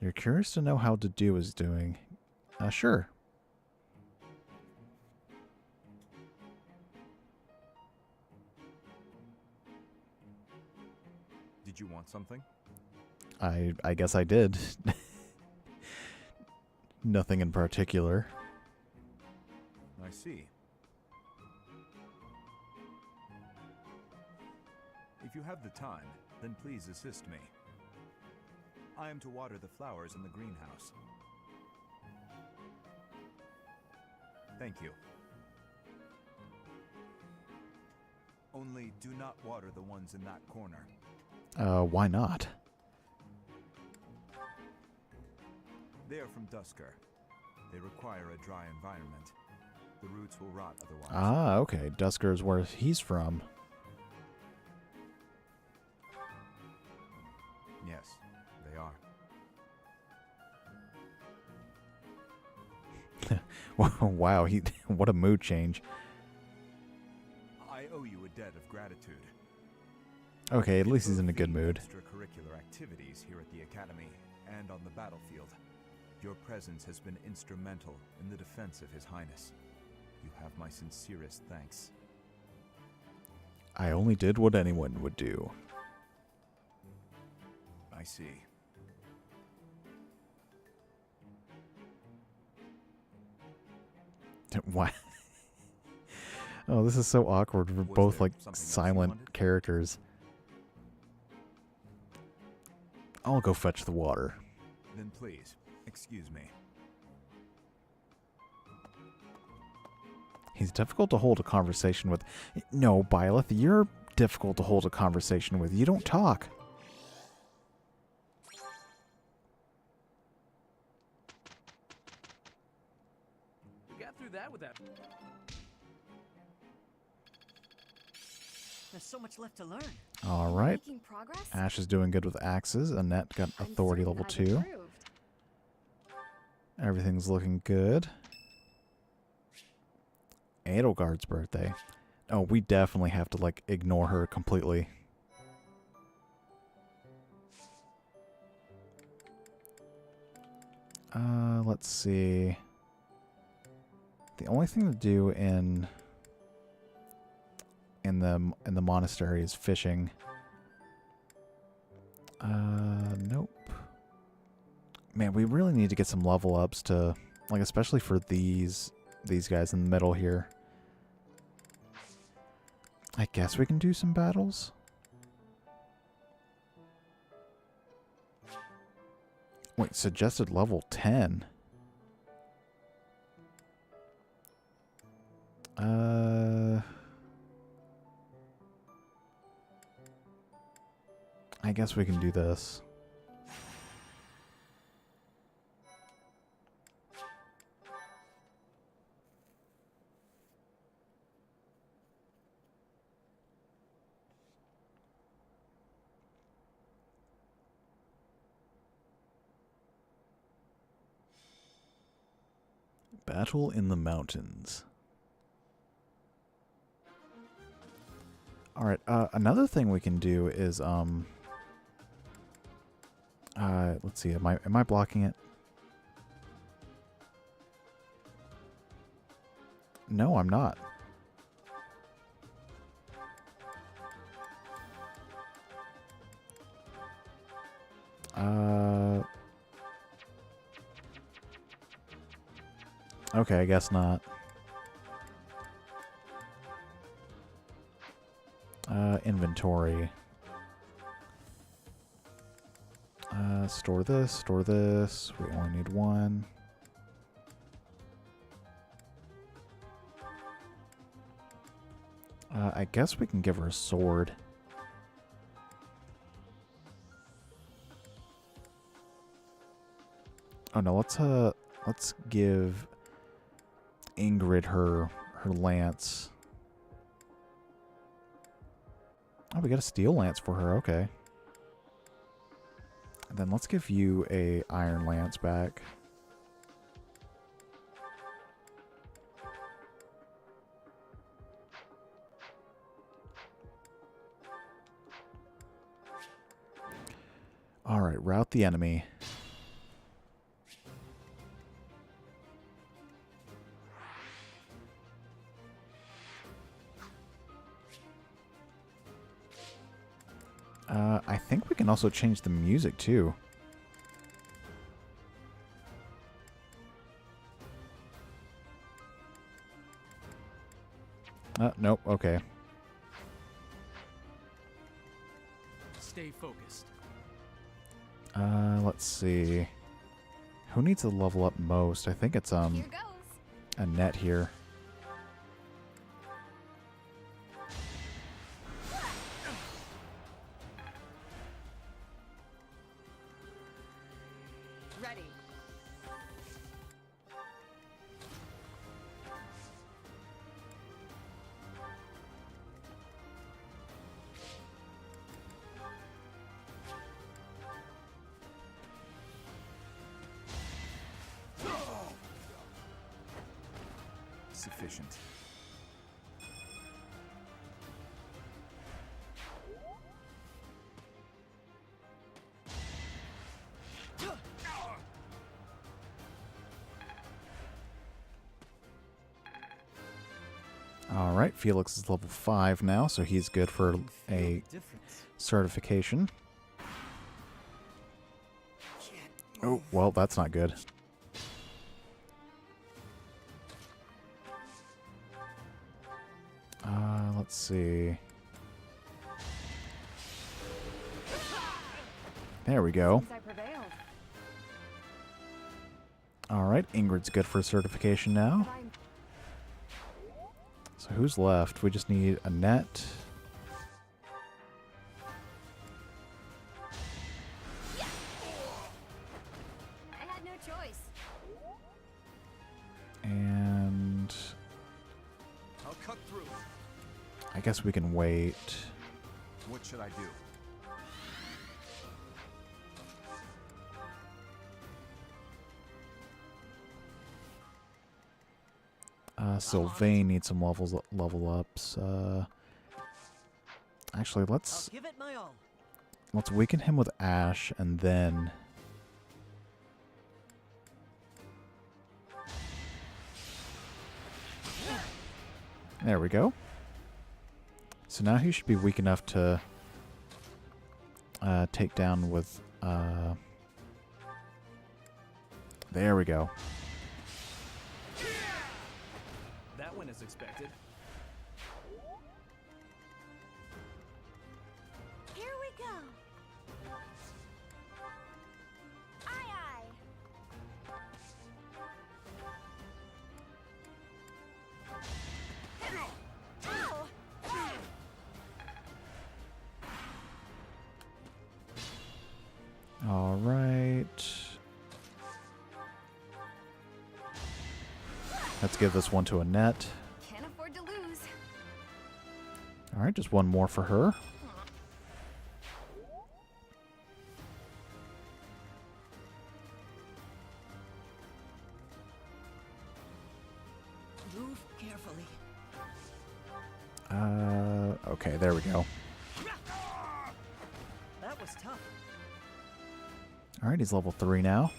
You're curious to know how Dedu is doing? Sure. Did you want something? I guess I did. Nothing in particular. I see. If you have the time, then please assist me. I am to water the flowers in the greenhouse. Thank you. Only do not water the ones in that corner. Why not? They are from Dusker. They require a dry environment. The roots will rot otherwise. Ah, okay. Dusker is where he's from. Yes, they are. Wow, what a mood change. I owe you a debt of gratitude. Okay, at least he's in a good mood. Extracurricular activities here at the Academy and on the battlefield. Your presence has been instrumental in the defense of His Highness. You have my sincerest thanks. I only did what anyone would do. I see. Why? Oh, this is so awkward. We're both like silent characters. I'll go fetch the water. Then please, excuse me. He's difficult to hold a conversation with. No, Byleth, you're difficult to hold a conversation with. You don't talk. We got through that without... There's so much left to learn. All right. Making progress? Ash is doing good with axes. Annette got authority level 2. Everything's looking good. Edelgard's birthday. Oh, we definitely have to, like, ignore her completely. Let's see. The only thing to do in the monastery is fishing. Nope. Man, we really need to get some level ups to, like, especially for these guys in the middle here. I guess we can do some battles. Wait, suggested level 10. I guess we can do this. Battle in the mountains. Alright, another thing we can do is, let's see, am I blocking it? No, I'm not. Okay, I guess not. Inventory. Store this, store this. We only need one. I guess we can give her a sword. Oh no, let's give Ingrid her lance. Oh, we got a steel lance for her, okay. And then let's give you a iron lance back. Alright, rout the enemy. I think we can also change the music too. Nope, okay. Stay focused. Let's see. Who needs to level up most? I think it's Annette here. sufficient. Alright, Felix is level 5 now, so he's good for a certification. Oh, well, that's not good. Let's see. There we go. Alright, Ingrid's good for certification now. So who's left? We just need Annette. I had no choice. And I'll cut through. I guess we can wait. What should I do? Sylvain needs some level ups. Actually, let's Give it my all. let's weaken him with Ash, and then there we go. So now he should be weak enough to take down with. There we go. That went as expected. Here we go. Aye, aye. Ow! All right. Let's give this one to Annette. Can't afford to lose. All right, just one more for her. Move carefully. Okay, there we go. That was tough. All right, he's level 3 now.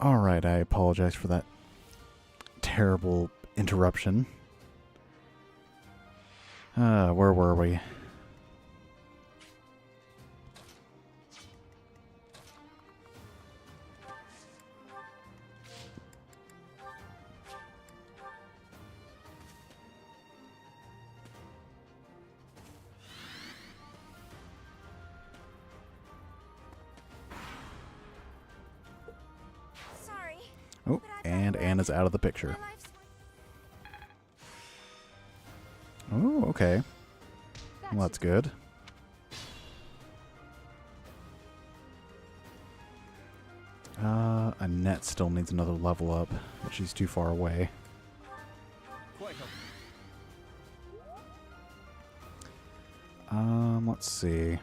Alright, I apologize for that terrible interruption. Where were we? Oh, and Anna's out of the picture. Oh, okay. Well, that's good. Annette still needs another level up, but she's too far away. Let's see.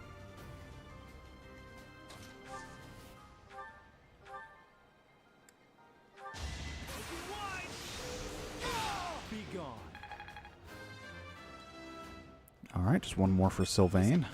Alright, just one more for Sylvain.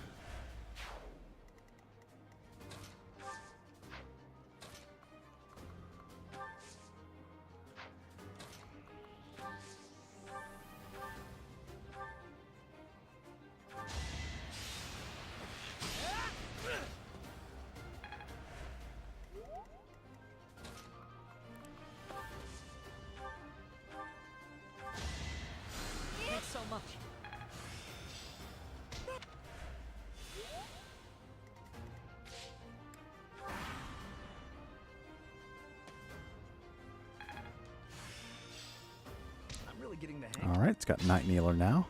Thanks so much. I'm really getting the hang. Alright, it's got Night Kneeler now.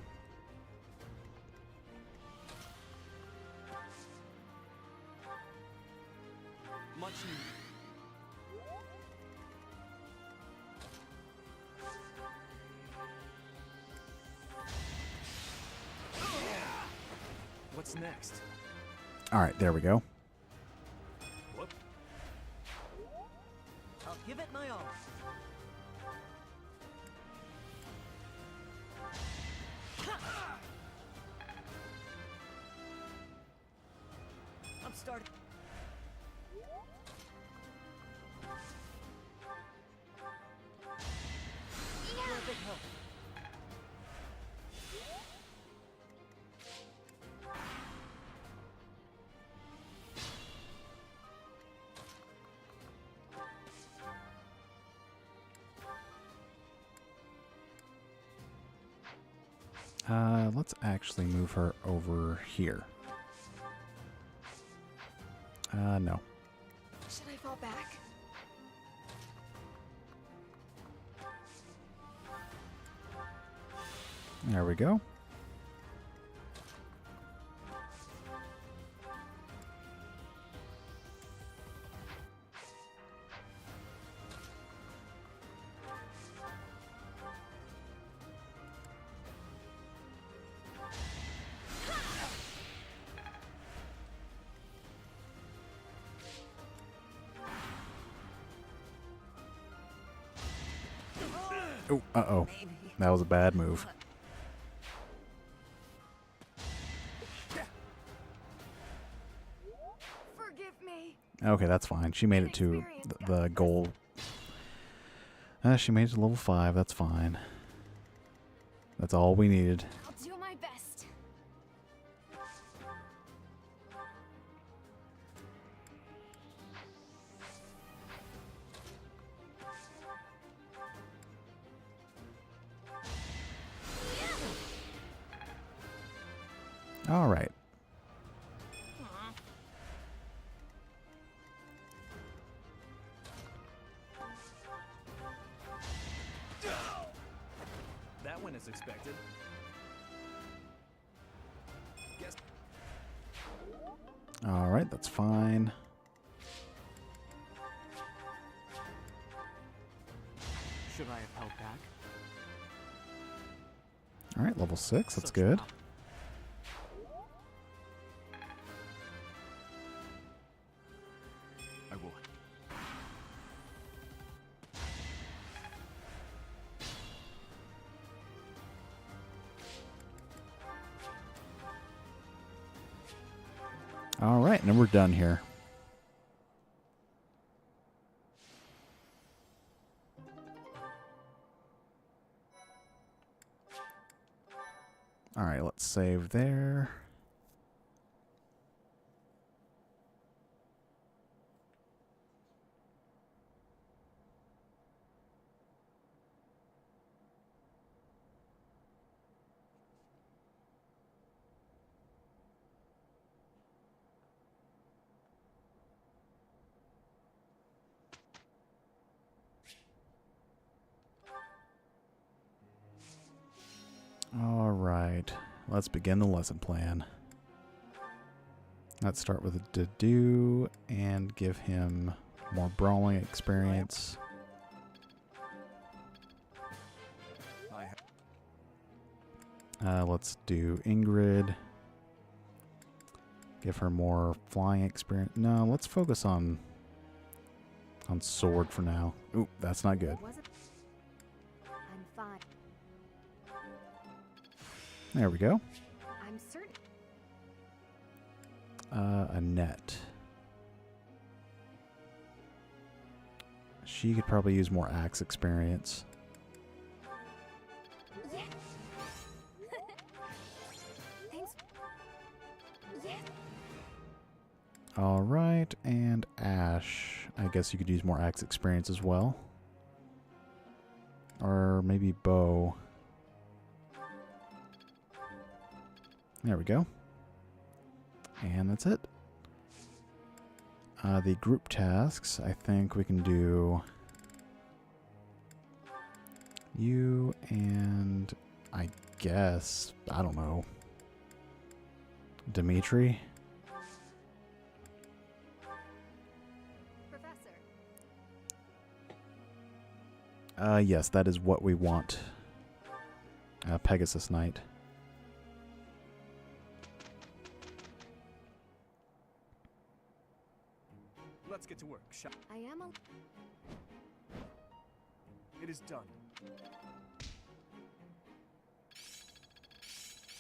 Much needed. What's next? Alright, there we go. Whoop. I'll give it my all. I'm starting. You're a big help. Let's actually move her over here. No. Should I fall back? There we go. Oh, uh-oh. That was a bad move. Forgive me. Okay, that's fine. She made it to the goal. She made it to level 5. That's fine. That's all we needed. I'll do my best. All right. That went as expected. Guess. All right, that's fine. Should I have held back? All right, level 6. That's good. I will. All right, and we're done here. Alright, let's save there. Alright, let's begin the lesson plan. Let's start with a to-do and give him more brawling experience. Let's do Ingrid. Give her more flying experience. No, let's focus on sword for now. Ooh, that's not good. I'm fine. There we go. I'm certain. Annette. She could probably use more axe experience. Yeah. Thanks. Yeah. Alright, and Ash. I guess you could use more axe experience as well. Or maybe Bo. There we go. And that's it. The group tasks, I think we can do you and I guess, I don't know, Dimitri. Yes, that is what we want. Pegasus Knight. Let's get to work, shall I am a... It is done.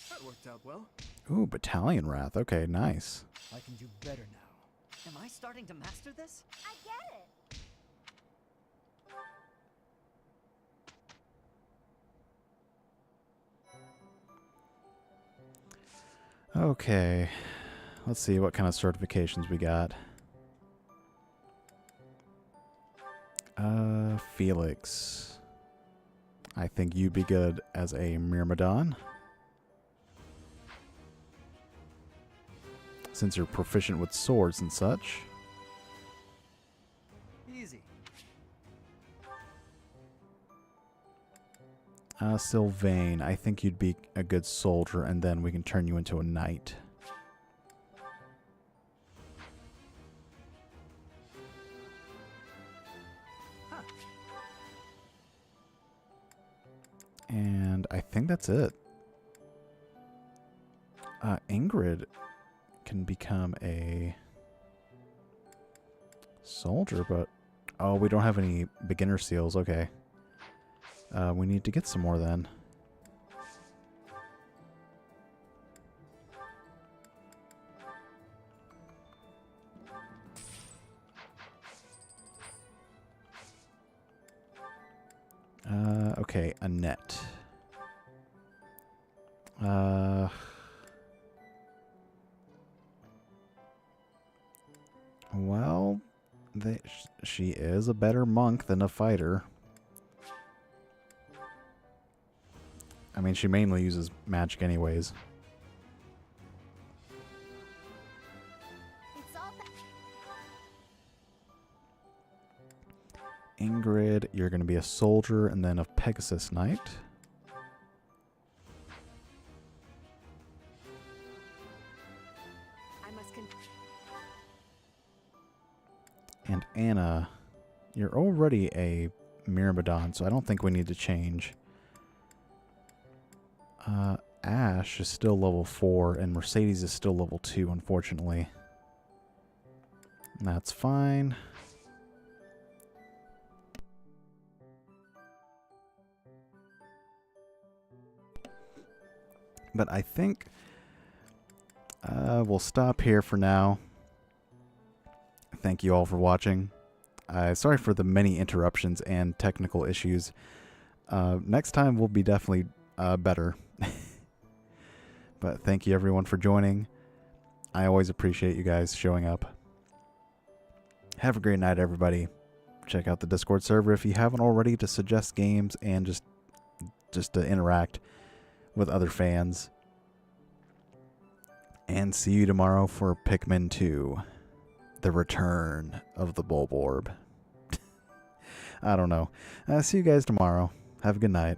That worked out well. Ooh, Battalion Wrath. Okay, nice. I can do better now. Am I starting to master this? I get it. Okay. Let's see what kind of certifications we got. Felix. I think you'd be good as a Myrmidon. Since you're proficient with swords and such. Easy. Sylvain, I think you'd be a good soldier, and then we can turn you into a knight. Huh. And I think that's it. Ingrid can become a soldier, but... Oh, we don't have any beginner seals. Okay. We need to get some more then. Okay, Annette. Well, she is a better monk than a fighter. I mean, she mainly uses magic anyways. Ingrid, you're going to be a soldier and then a Pegasus Knight. And Anna, you're already a Myrmidon, so I don't think we need to change. Ash is still level 4, and Mercedes is still level 2, unfortunately. That's fine. But I think we'll stop here for now. Thank you all for watching. Sorry for the many interruptions and technical issues. Next time will be definitely better. But thank you everyone for joining. I always appreciate you guys showing up. Have a great night, everybody. Check out the Discord server if you haven't already to suggest games and just to interact with other fans. And see you tomorrow for Pikmin 2, The Return of the Bulborb. I don't know. See you guys tomorrow. Have a good night.